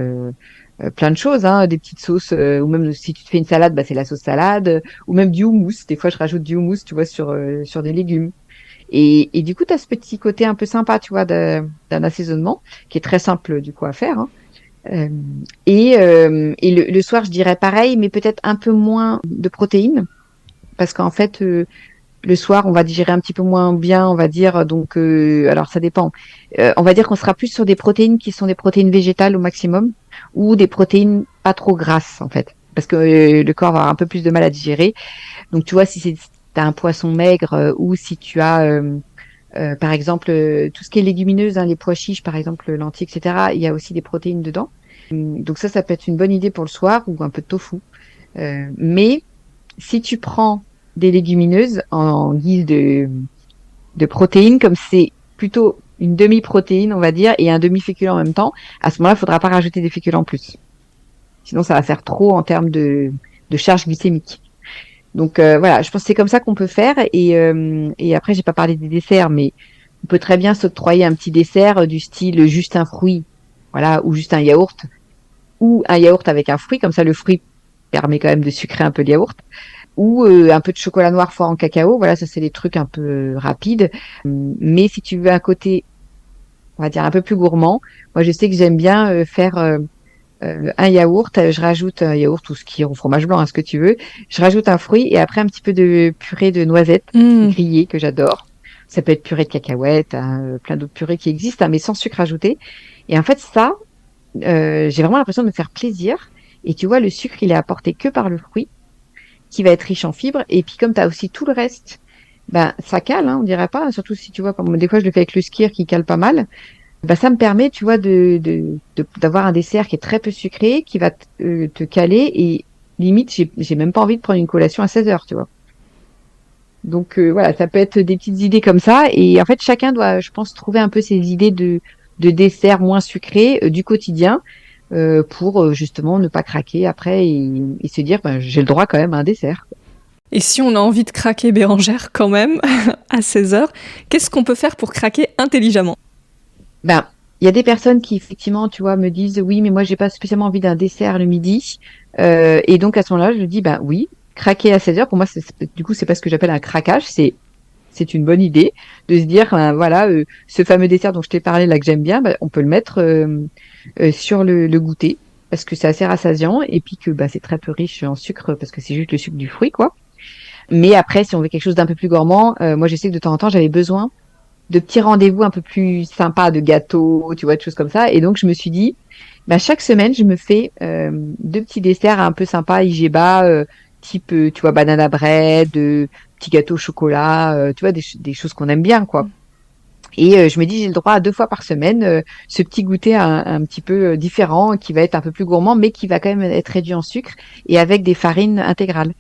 plein de choses, hein, des petites sauces, ou même si tu te fais une salade, c'est la sauce salade, ou même du houmous. Des fois, je rajoute du houmous, tu vois, sur des légumes. Et du coup, tu as ce petit côté un peu sympa, tu vois, d'un assaisonnement, qui est très simple, du coup, à faire. Hein. Et le soir, je dirais pareil, mais peut-être un peu moins de protéines, parce qu'en fait, le soir, on va digérer un petit peu moins bien, on va dire. Donc, alors ça dépend. On va dire qu'on sera plus sur des protéines qui sont des protéines végétales au maximum, ou des protéines pas trop grasses, en fait, parce que le corps va avoir un peu plus de mal à digérer. Donc, tu vois, si t'as un poisson maigre ou si tu as, par exemple, tout ce qui est légumineuse, hein, les pois chiches, par exemple, lentilles, etc., il y a aussi des protéines dedans. Donc ça peut être une bonne idée pour le soir ou un peu de tofu. Mais si tu prends des légumineuses en guise de protéines, comme c'est plutôt une demi-protéine, on va dire, et un demi-féculent en même temps, à ce moment-là, il ne faudra pas rajouter des féculents en plus. Sinon, ça va faire trop en termes de charge glycémique. Donc voilà, je pense que c'est comme ça qu'on peut faire. Et après, j'ai pas parlé des desserts, mais on peut très bien s'octroyer un petit dessert du style juste un fruit, voilà, ou juste un yaourt, ou un yaourt avec un fruit, comme ça le fruit permet quand même de sucrer un peu le yaourt, ou un peu de chocolat noir fort en cacao. Voilà, ça c'est des trucs un peu rapides. Mais si tu veux un côté, on va dire un peu plus gourmand, moi je sais que j'aime bien faire un yaourt, je rajoute un yaourt ou ce qui est au fromage blanc, hein, ce que tu veux. Je rajoute un fruit et après un petit peu de purée de noisettes Hmm. grillée que j'adore. Ça peut être purée de cacahuètes, hein, plein d'autres purées qui existent, hein, mais sans sucre ajouté. Et en fait, ça, j'ai vraiment l'impression de me faire plaisir. Et tu vois, le sucre, il est apporté que par le fruit, qui va être riche en fibres. Et puis, comme tu as aussi tout le reste, ben, ça cale, hein, on dirait pas. Surtout si tu vois, comme des fois, je le fais avec le skyr qui cale pas mal. Ben, ça me permet, tu vois, d'avoir un dessert qui est très peu sucré, qui va te caler. Et limite, j'ai même pas envie de prendre une collation à 16 heures, tu vois. Donc voilà, ça peut être des petites idées comme ça. Et en fait, chacun doit, je pense, trouver un peu ses idées de desserts moins sucrés du quotidien pour justement ne pas craquer après et se dire, ben, j'ai le droit quand même à un dessert. Et si on a envie de craquer, Bérangère, quand même, à 16 heures, qu'est-ce qu'on peut faire pour craquer intelligemment? Ben, il y a des personnes qui effectivement, tu vois, me disent, oui, mais moi, j'ai pas spécialement envie d'un dessert le midi. Et donc à ce moment-là, je dis, ben oui, craquer à 16 heures, pour moi, du coup, c'est pas ce que j'appelle un craquage, c'est une bonne idée de se dire, voilà, ce fameux dessert dont je t'ai parlé là que j'aime bien, bah, on peut le mettre sur le goûter parce que c'est assez rassasiant et puis que bah, c'est très peu riche en sucre parce que c'est juste le sucre du fruit, quoi. Mais après, si on veut quelque chose d'un peu plus gourmand, moi, je sais que de temps en temps, j'avais besoin de petits rendez-vous un peu plus sympas, de gâteaux, tu vois, de choses comme ça. Et donc, je me suis dit, bah, chaque semaine, je me fais deux petits desserts un peu sympas, IGBA, type, tu vois, banana bread, petits gâteaux au chocolat, tu vois, des choses qu'on aime bien, quoi. Et je me dis, j'ai le droit à 2 fois par semaine, ce petit goûter un petit peu différent, qui va être un peu plus gourmand, mais qui va quand même être réduit en sucre et avec des farines intégrales.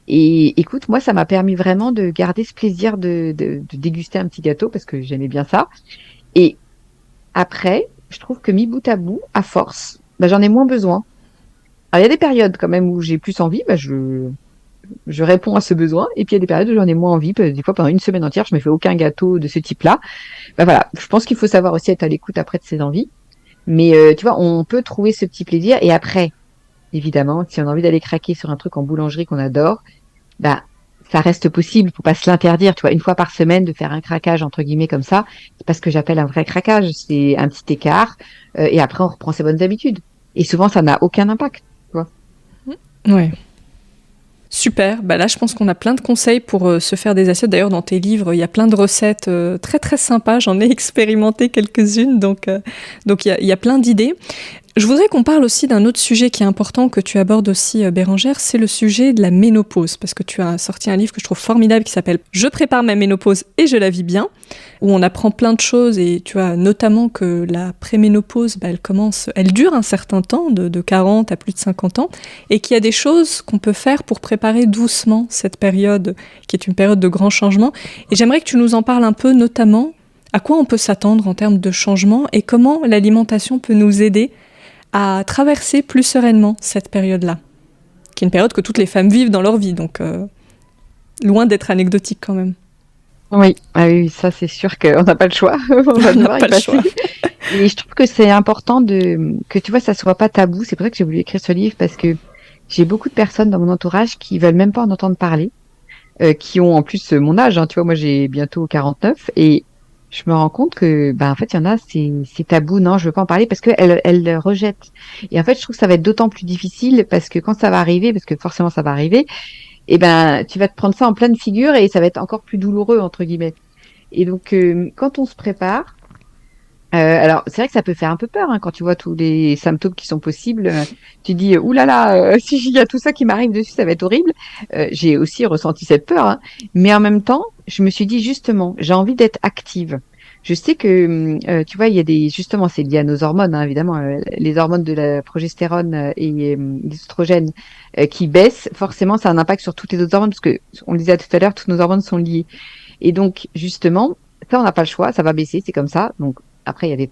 Et écoute, moi, ça m'a permis vraiment de garder ce plaisir de déguster un petit gâteau parce que j'aimais bien ça. Et après, je trouve que mis bout à bout, à force, bah, j'en ai moins besoin. Alors, il y a des périodes quand même où j'ai plus envie, bah, je réponds à ce besoin. Et puis, il y a des périodes où j'en ai moins envie. Des fois, pendant une semaine entière, je me fais aucun gâteau de ce type-là. Bah, voilà, je pense qu'il faut savoir aussi être à l'écoute après de ses envies. Mais tu vois, on peut trouver ce petit plaisir. Et après, évidemment, si on a envie d'aller craquer sur un truc en boulangerie qu'on adore, bah, ça reste possible. Faut pas se l'interdire. Tu vois, une fois par semaine de faire un craquage entre guillemets comme ça, c'est pas ce que j'appelle un vrai craquage. C'est un petit écart. Et après, on reprend ses bonnes habitudes. Et souvent, ça n'a aucun impact. Tu vois. Ouais. Super, bah là je pense qu'on a plein de conseils pour se faire des assiettes. D'ailleurs dans tes livres, il y a plein de recettes très très sympas, j'en ai expérimenté quelques-unes, donc il y a plein d'idées. Je voudrais qu'on parle aussi d'un autre sujet qui est important, que tu abordes aussi, Bérangère, c'est le sujet de la ménopause, parce que tu as sorti un livre que je trouve formidable qui s'appelle « Je prépare ma ménopause et je la vis bien », où on apprend plein de choses, et tu vois notamment que la préménopause, bah, elle dure un certain temps, de 40 à plus de 50 ans, et qu'il y a des choses qu'on peut faire pour préparer doucement cette période, qui est une période de grands changements. Et j'aimerais que tu nous en parles un peu, notamment à quoi on peut s'attendre en termes de changements, et comment l'alimentation peut nous aider à traverser plus sereinement cette période-là, qui est une période que toutes les femmes vivent dans leur vie, donc loin d'être anecdotique quand même. Oui, ah oui, ça c'est sûr qu'on n'a pas le choix. On va On n'a devoir pas y le passer. choix. Et je trouve que c'est important que tu vois, ça soit pas tabou. C'est pour ça que j'ai voulu écrire ce livre parce que j'ai beaucoup de personnes dans mon entourage qui veulent même pas en entendre parler, qui ont en plus mon âge. Hein, tu vois, moi j'ai bientôt 49 et je me rends compte que, bah, en fait, il y en a, c'est tabou. Non, je veux pas en parler parce qu'elles le rejettent. Et en fait, je trouve que ça va être d'autant plus difficile parce que quand ça va arriver, parce que forcément ça va arriver, et ben, tu vas te prendre ça en pleine figure et ça va être encore plus douloureux entre guillemets. Et donc, quand on se prépare, alors c'est vrai que ça peut faire un peu peur hein, quand tu vois tous les symptômes qui sont possibles. Tu dis, ouh là là, si il y a tout ça qui m'arrive dessus, ça va être horrible. J'ai aussi ressenti cette peur, hein. Mais en même temps, je me suis dit justement, j'ai envie d'être active. Je sais que, tu vois, il y a justement, c'est lié à nos hormones, hein, évidemment, les hormones de la progestérone et les oestrogènes qui baissent, forcément, ça a un impact sur toutes les autres hormones, parce que, on le disait tout à l'heure, toutes nos hormones sont liées. Et donc, justement, ça, on n'a pas le choix, ça va baisser, c'est comme ça. Donc, après, il y a des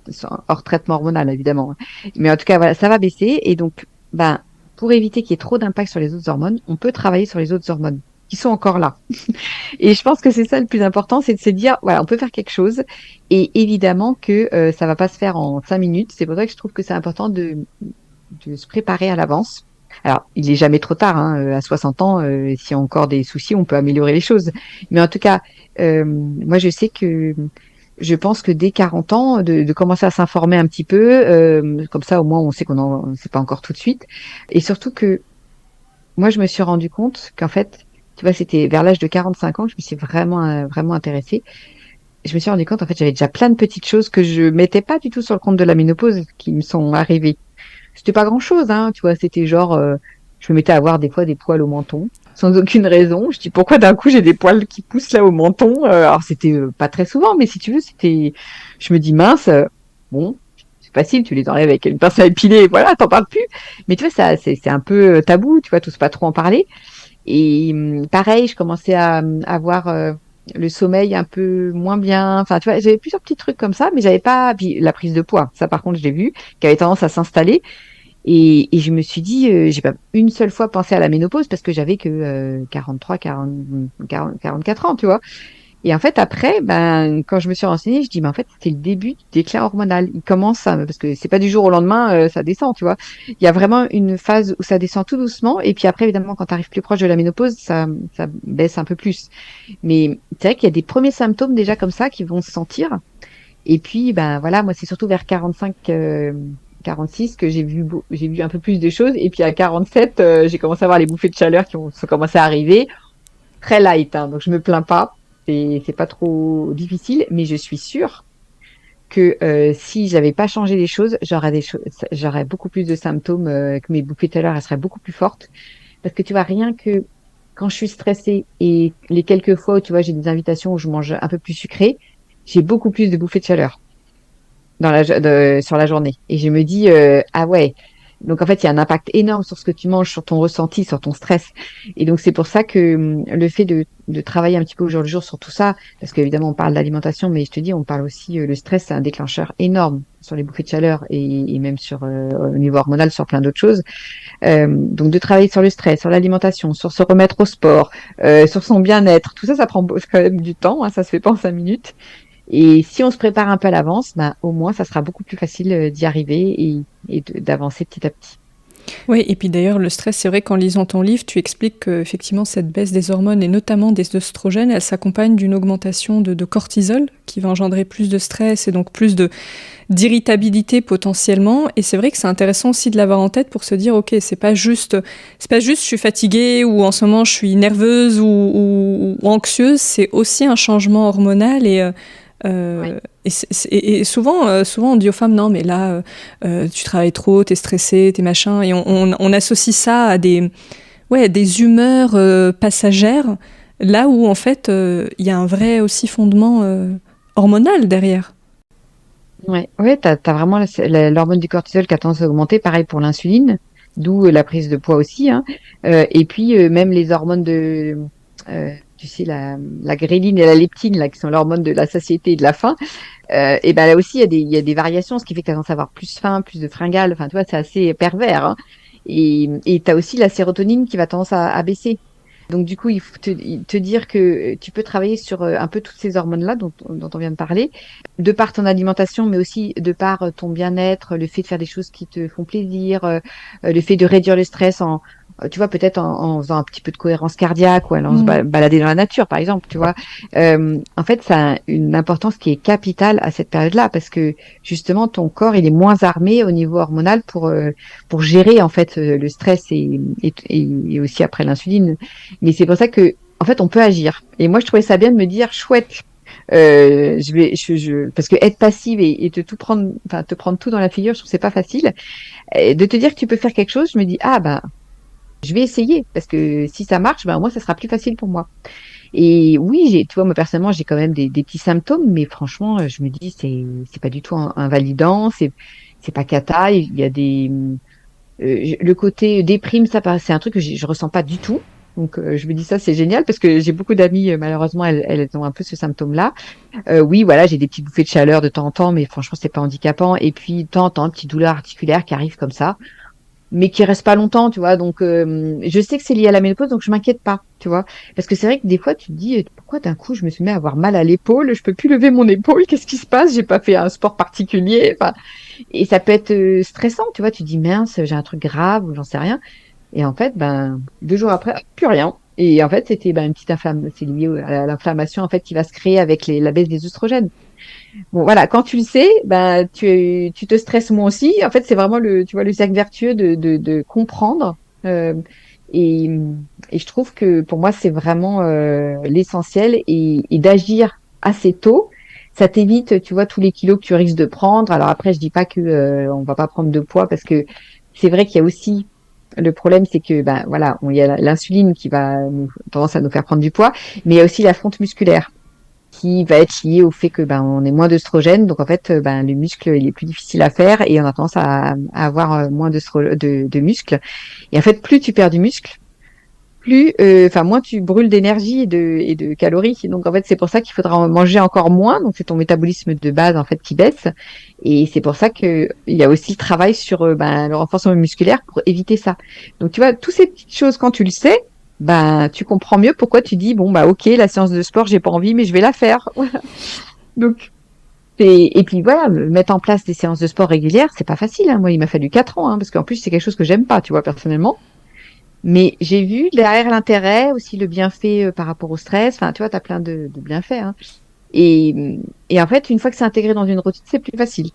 hors traitement hormonal, évidemment. Mais en tout cas, voilà, ça va baisser. Et donc, ben, pour éviter qu'il y ait trop d'impact sur les autres hormones, on peut travailler sur les autres hormones qui sont encore là. Et je pense que c'est ça le plus important, c'est de se dire, voilà, on peut faire quelque chose. Et évidemment que ça va pas se faire en 5 minutes. C'est pour ça que je trouve que c'est important de se préparer à l'avance. Alors, il est jamais trop tard, hein, à 60 ans, s'il y a encore des soucis, on peut améliorer les choses. Mais en tout cas, moi, je sais que je pense que dès 40 ans, de commencer à s'informer un petit peu, comme ça au moins on sait c'est pas encore tout de suite. Et surtout que moi je me suis rendu compte qu'en fait, tu vois, c'était vers l'âge de 45 ans que je me suis vraiment intéressée. Je me suis rendu compte en fait j'avais déjà plein de petites choses que je mettais pas du tout sur le compte de la ménopause qui me sont arrivées. C'était pas grand-chose, hein, tu vois, c'était genre, je me mettais à avoir des fois des poils au menton, sans aucune raison. Je dis pourquoi d'un coup j'ai des poils qui poussent là au menton. Alors c'était pas très souvent, mais si tu veux, je me dis mince, bon, c'est facile, tu les enlèves avec une pince à épiler, et voilà, t'en parles plus. Mais tu vois, ça, c'est un peu tabou, tu vois, t'oses pas trop en parler. Et pareil, je commençais à avoir le sommeil un peu moins bien. Enfin, tu vois, j'avais plusieurs petits trucs comme ça, mais j'avais pas. Puis la prise de poids, ça par contre, je l'ai vu, qui avait tendance à s'installer. Et je me suis dit, j'ai pas une seule fois pensé à la ménopause parce que j'avais que 43, 40, 40, 44 ans, tu vois. Et en fait, après, ben, quand je me suis renseignée, je dis, mais en fait, c'était le début du déclin hormonal. Il commence parce que c'est pas du jour au lendemain, ça descend, tu vois. Il y a vraiment une phase où ça descend tout doucement. Et puis après, évidemment, quand tu arrives plus proche de la ménopause, ça baisse un peu plus. Mais c'est vrai qu'il y a des premiers symptômes déjà comme ça qui vont se sentir. Et puis, ben voilà, moi, c'est surtout vers 45, 46 que j'ai vu un peu plus de choses. Et puis à 47, j'ai commencé à avoir les bouffées de chaleur sont commencé à arriver. Très light, hein, donc je me plains pas. C'est pas trop difficile, mais je suis sûre que si j'avais pas changé les choses, j'aurais beaucoup plus de symptômes, que mes bouffées de chaleur, elles seraient beaucoup plus fortes. Parce que tu vois, rien que quand je suis stressée et les quelques fois où tu vois, j'ai des invitations où je mange un peu plus sucré, j'ai beaucoup plus de bouffées de chaleur sur la journée. Et je me dis, ah ouais. Donc en fait, il y a un impact énorme sur ce que tu manges, sur ton ressenti, sur ton stress. Et donc c'est pour ça que le fait de travailler un petit peu au jour le jour sur tout ça, parce qu'évidemment on parle d'alimentation, mais je te dis, on parle aussi, le stress, c'est un déclencheur énorme sur les bouffées de chaleur et même sur au niveau hormonal, sur plein d'autres choses. Donc de travailler sur le stress, sur l'alimentation, sur se remettre au sport, sur son bien-être, tout ça, ça prend quand même du temps, hein, ça se fait pas en 5 minutes. Et si on se prépare un peu à l'avance, ben, au moins, ça sera beaucoup plus facile d'y arriver d'avancer petit à petit. Oui, et puis d'ailleurs, le stress, c'est vrai qu'en lisant ton livre, tu expliques qu'effectivement, cette baisse des hormones, et notamment des oestrogènes, elle s'accompagne d'une augmentation de cortisol, qui va engendrer plus de stress et donc plus d'irritabilité potentiellement. Et c'est vrai que c'est intéressant aussi de l'avoir en tête pour se dire, ok, c'est pas juste je suis fatiguée ou en ce moment je suis nerveuse ou anxieuse, c'est aussi un changement hormonal Oui. et souvent on dit aux femmes non mais là tu travailles trop, t'es stressée, t'es machin et on associe ça à des humeurs passagères là où en fait il y a un vrai aussi fondement hormonal derrière. Ouais, ouais, t'as vraiment l'hormone du cortisol qui a tendance à augmenter, pareil pour l'insuline, d'où la prise de poids aussi, hein. Et puis même les hormones tu sais, la gréline et la leptine, là, qui sont l'hormone de la satiété et de la faim. Et ben là aussi, il y a des variations, ce qui fait que tu as tendance à avoir plus faim, plus de fringales. Enfin, tu vois, c'est assez pervers, hein. Et tu as aussi la sérotonine qui va tendance à baisser. Donc, du coup, il faut te dire que tu peux travailler sur un peu toutes ces hormones-là dont on vient de parler, de par ton alimentation, mais aussi de par ton bien-être, le fait de faire des choses qui te font plaisir, le fait de réduire le stress tu vois, peut-être en faisant un petit peu de cohérence cardiaque ou allant se balader dans la nature, par exemple, tu vois. En fait, ça a une importance qui est capitale à cette période-là parce que justement, ton corps, il est moins armé au niveau hormonal pour gérer, en fait, le stress et aussi après l'insuline. Mais c'est pour ça que, en fait, on peut agir. Et moi, je trouvais ça bien de me dire, chouette, parce que être passive et te prendre tout dans la figure, je trouve que c'est pas facile. Et de te dire que tu peux faire quelque chose, je me dis, ah, ben, je vais essayer parce que si ça marche, ben, moi, ça sera plus facile pour moi. Et oui, tu vois, moi, personnellement, j'ai quand même des petits symptômes, mais franchement, je me dis, c'est pas du tout invalidant, c'est pas cata, il y a le côté déprime, c'est un truc que je ressens pas du tout. Donc, je me dis ça, c'est génial parce que j'ai beaucoup d'amis, malheureusement, elles ont un peu ce symptôme-là. Oui, voilà, j'ai des petites bouffées de chaleur de temps en temps, mais franchement, c'est pas handicapant. Et puis, de temps en temps, une petite douleur articulaire qui arrive comme ça, mais qui reste pas longtemps, tu vois. Donc, je sais que c'est lié à la ménopause, donc je m'inquiète pas, tu vois. Parce que c'est vrai que des fois, tu te dis, pourquoi d'un coup, je me suis mis à avoir mal à l'épaule, je peux plus lever mon épaule, qu'est-ce qui se passe? J'ai pas fait un sport particulier. Enfin, et ça peut être stressant, tu vois. Tu te dis, mince, j'ai un truc grave ou j'en sais rien. Et en fait, ben, 2 jours après, plus rien. Et en fait, c'était ben, une petite inflammation. C'est lié à l'inflammation en fait qui va se créer avec la baisse des oestrogènes. Bon, voilà, quand tu le sais, ben, tu te stresses moins aussi. En fait, c'est vraiment tu vois, le cercle vertueux de comprendre. Euh, et, et je trouve que pour moi, c'est vraiment l'essentiel et d'agir assez tôt. Ça t'évite, tu vois, tous les kilos que tu risques de prendre. Alors après, je dis pas que on va pas prendre de poids parce que c'est vrai qu'il y a aussi le problème, c'est que ben voilà, il y a l'insuline qui va tendance à nous faire prendre du poids, mais il y a aussi la fonte musculaire qui va être lié au fait que ben on est moins d'œstrogène, donc en fait ben le muscle il est plus difficile à faire et on a tendance à avoir moins de muscles. Et en fait, plus tu perds du muscle, plus enfin moins tu brûles d'énergie et de calories. Donc en fait, c'est pour ça qu'il faudra en manger encore moins. Donc c'est ton métabolisme de base en fait qui baisse. Et c'est pour ça que il y a aussi le travail sur ben, le renforcement musculaire pour éviter ça. Donc tu vois, toutes ces petites choses quand tu le sais, ben tu comprends mieux pourquoi tu dis bon bah ok la séance de sport j'ai pas envie mais je vais la faire. Donc et puis voilà, mettre en place des séances de sport régulières, c'est pas facile. Hein. Moi, il m'a fallu 4 ans, hein, parce qu'en plus c'est quelque chose que j'aime pas, tu vois, personnellement. Mais j'ai vu derrière l'intérêt aussi le bienfait par rapport au stress. Enfin, tu vois, tu as plein de bienfaits. Hein. Et en fait, une fois que c'est intégré dans une routine, c'est plus facile.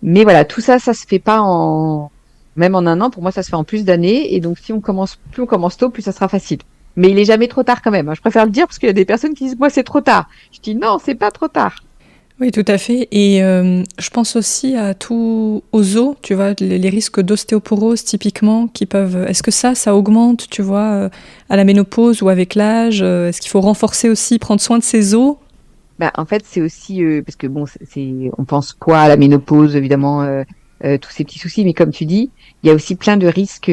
Mais voilà, tout ça, ça se fait pas même en un an. Pour moi, ça se fait en plus d'années. Et donc, si on commence, plus on commence tôt, plus ça sera facile. Mais il est jamais trop tard quand même. Hein. Je préfère le dire parce qu'il y a des personnes qui disent, moi, c'est trop tard. Je dis, non, c'est pas trop tard. Oui, tout à fait. Et je pense aussi à tout aux os, tu vois, les risques d'ostéoporose typiquement qui peuvent. Est-ce que ça augmente, tu vois, à la ménopause ou avec l'âge? Est-ce qu'il faut renforcer aussi, prendre soin de ses os? Bah, en fait, c'est aussi parce que bon, on pense quoi à la ménopause, évidemment, tous ces petits soucis, mais comme tu dis, il y a aussi plein de risques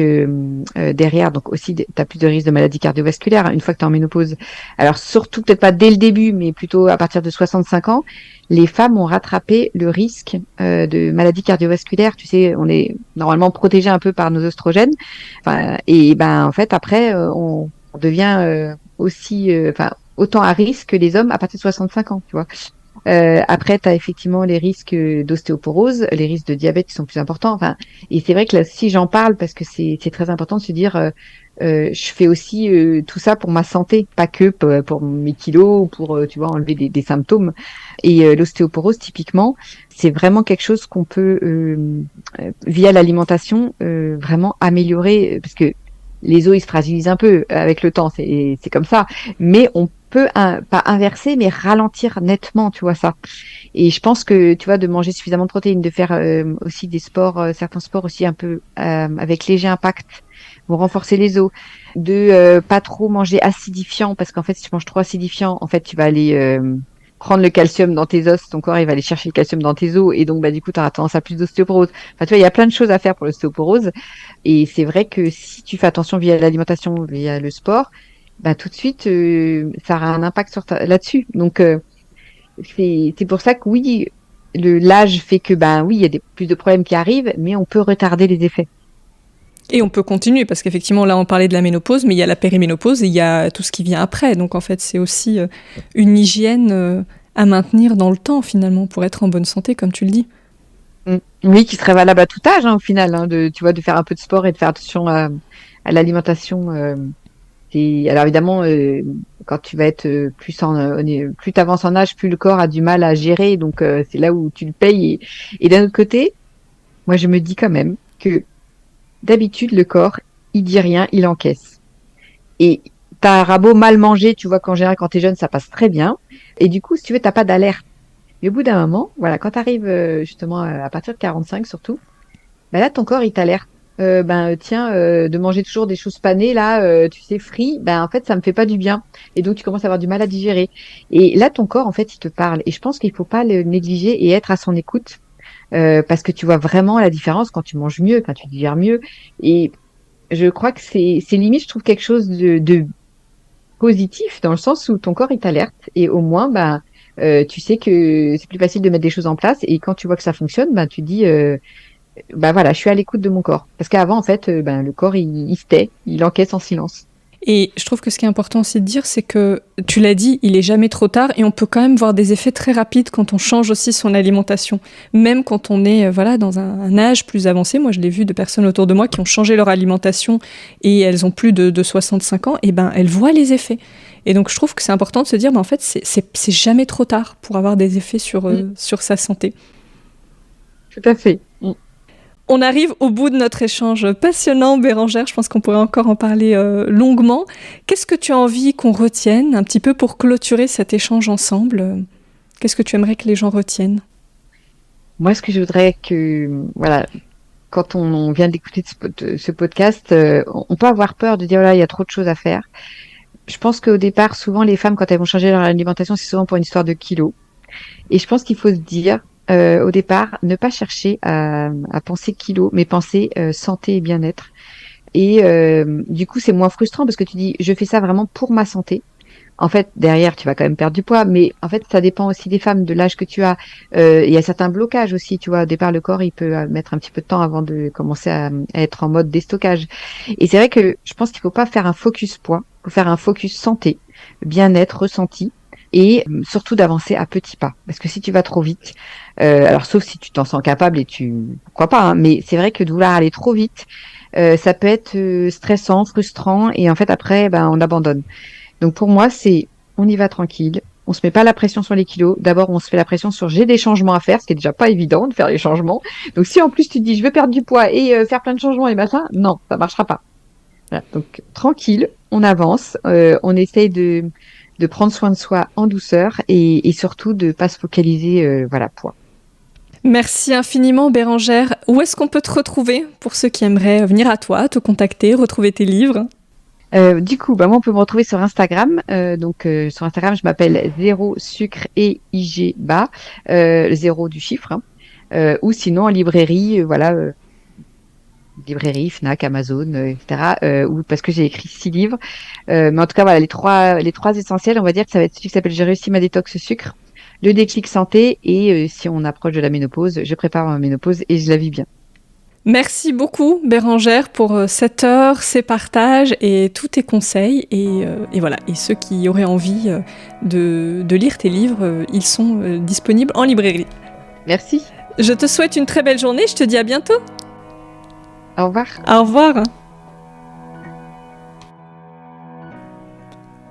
derrière. Donc aussi, tu as plus de risques de maladies cardiovasculaires une fois que tu es en ménopause. Alors surtout peut-être pas dès le début, mais plutôt à partir de 65 ans, les femmes ont rattrapé le risque de maladies cardiovasculaires. Tu sais, on est normalement protégé un peu par nos oestrogènes. Enfin, et ben en fait après, on devient aussi, enfin autant à risque que les hommes à partir de 65 ans, tu vois. Après, tu as effectivement les risques d'ostéoporose, les risques de diabète qui sont plus importants. Enfin, et c'est vrai que là, si j'en parle, parce que c'est très important de se dire, je fais aussi tout ça pour ma santé, pas que pour mes kilos ou pour, tu vois, enlever des symptômes. Et l'ostéoporose, typiquement, c'est vraiment quelque chose qu'on peut, via l'alimentation, vraiment améliorer, parce que les os, ils se fragilisent un peu avec le temps, c'est comme ça. Mais on peut pas inverser, mais ralentir nettement, tu vois ça. Et je pense que, tu vois, de manger suffisamment de protéines, de faire aussi des sports, certains sports aussi un peu avec léger impact, vont renforcer les os. De pas trop manger acidifiant, parce qu'en fait, si tu manges trop acidifiant, en fait, tu vas aller prendre le calcium dans tes os, ton corps il va aller chercher le calcium dans tes os, et donc bah du coup, tu auras tendance à plus d'ostéoporose. Enfin, tu vois, il y a plein de choses à faire pour l'ostéoporose. Et c'est vrai que si tu fais attention via l'alimentation, via le sport, bah tout de suite, ça aura un impact sur là-dessus. Donc c'est pour ça que oui, l'âge fait que ben oui, il y a plus de problèmes qui arrivent, mais on peut retarder les effets. Et on peut continuer, parce qu'effectivement, là, on parlait de la ménopause, mais il y a la périménopause et il y a tout ce qui vient après. Donc, en fait, c'est aussi une hygiène à maintenir dans le temps, finalement, pour être en bonne santé, comme tu le dis. Oui, qui serait valable à tout âge, hein, au final, hein, tu vois, de faire un peu de sport et de faire attention à l'alimentation. Alors évidemment, quand tu vas être plus t'avances en âge, plus le corps a du mal à gérer. Donc c'est là où tu le payes. Et d'un autre côté, moi je me dis quand même que d'habitude le corps, il dit rien, il encaisse. Et t'as un rabot mal mangé, tu vois qu'en général quand t'es jeune, ça passe très bien. Et du coup, si tu veux, t'as pas d'alerte. Mais au bout d'un moment, voilà, quand t'arrives justement à partir de 45 surtout, bah là ton corps il t'alerte. Tiens, de manger toujours des choses panées là, tu sais, frites, ben en fait ça me fait pas du bien. Et donc tu commences à avoir du mal à digérer. Et là ton corps en fait il te parle. Et je pense qu'il faut pas le négliger et être à son écoute parce que tu vois vraiment la différence quand tu manges mieux, quand tu digères mieux. Et je crois que c'est limite, je trouve quelque chose de positif dans le sens où ton corps il t'alerte et au moins tu sais que c'est plus facile de mettre des choses en place et quand tu vois que ça fonctionne, ben tu dis bah voilà, je suis à l'écoute de mon corps. Parce qu'avant, en fait, le corps, il se tait, il encaisse en silence. Et je trouve que ce qui est important aussi de dire, c'est que, tu l'as dit, il est jamais trop tard et on peut quand même voir des effets très rapides quand on change aussi son alimentation. Même quand on est voilà, dans un âge plus avancé. Moi, je l'ai vu de personnes autour de moi qui ont changé leur alimentation et elles ont plus de 65 ans, et ben elles voient les effets. Et donc je trouve que c'est important de se dire, en fait, c'est jamais trop tard pour avoir des effets sur sa santé. Tout à fait. On arrive au bout de notre échange passionnant, Bérengère. Je pense qu'on pourrait encore en parler longuement. Qu'est-ce que tu as envie qu'on retienne un petit peu pour clôturer cet échange ensemble ? Qu'est-ce que tu aimerais que les gens retiennent ? Moi, ce que je voudrais voilà, quand on vient d'écouter ce podcast, on peut avoir peur de dire, il y a trop de choses à faire. Je pense qu'au départ, souvent, les femmes, quand elles vont changer leur alimentation, c'est souvent pour une histoire de kilos. Et je pense qu'il faut se dire, au départ, ne pas chercher à penser kilos, mais penser santé et bien-être. Et du coup, c'est moins frustrant parce que tu dis, je fais ça vraiment pour ma santé. En fait, derrière, tu vas quand même perdre du poids, mais en fait, ça dépend aussi des femmes, de l'âge que tu as. Il y a certains blocages aussi, tu vois. Au départ, le corps, il peut mettre un petit peu de temps avant de commencer à être en mode déstockage. Et c'est vrai que je pense qu'il faut pas faire un focus poids, il faut faire un focus santé, bien-être, ressenti, et surtout d'avancer à petits pas. Parce que si tu vas trop vite, alors sauf si tu t'en sens capable et pourquoi pas, hein, mais c'est vrai que de vouloir aller trop vite, ça peut être stressant, frustrant, et en fait après, on abandonne. Donc pour moi, on y va tranquille, on se met pas la pression sur les kilos. D'abord, on se fait la pression sur j'ai des changements à faire, ce qui est déjà pas évident de faire les changements. Donc si en plus tu te dis je veux perdre du poids et faire plein de changements et machin, non, ça marchera pas. Voilà. Donc tranquille, on avance, on essaye de prendre soin de soi en douceur et surtout de pas se focaliser poids. Merci infiniment, Bérengère. Où est-ce qu'on peut te retrouver pour ceux qui aimeraient venir à toi, te contacter, retrouver tes livres ? Du coup, moi, on peut me retrouver sur Instagram. Sur Instagram, je m'appelle Zéro Sucre et IG bas, zéro du chiffre. Ou sinon en librairie, librairie, Fnac, Amazon, etc. Ou parce que j'ai écrit 6 livres. Mais en tout cas, voilà, les trois essentiels, on va dire que ça va être celui qui s'appelle J'ai réussi ma détox sucre, le déclic santé et si on approche de la ménopause, je prépare ma ménopause et je la vis bien. Merci beaucoup, Bérengère, pour cette heure, ces partages et tous tes conseils. Et voilà. Et ceux qui auraient envie de lire tes livres, ils sont disponibles en librairie. Merci. Je te souhaite une très belle journée. Je te dis à bientôt. Au revoir. Au revoir.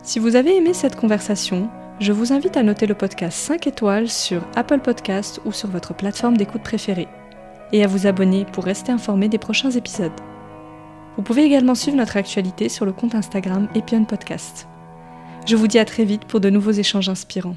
Si vous avez aimé cette conversation, je vous invite à noter le podcast 5 étoiles sur Apple Podcasts ou sur votre plateforme d'écoute préférée. Et à vous abonner pour rester informé des prochains épisodes. Vous pouvez également suivre notre actualité sur le compte Instagram Epion Podcast. Je vous dis à très vite pour de nouveaux échanges inspirants.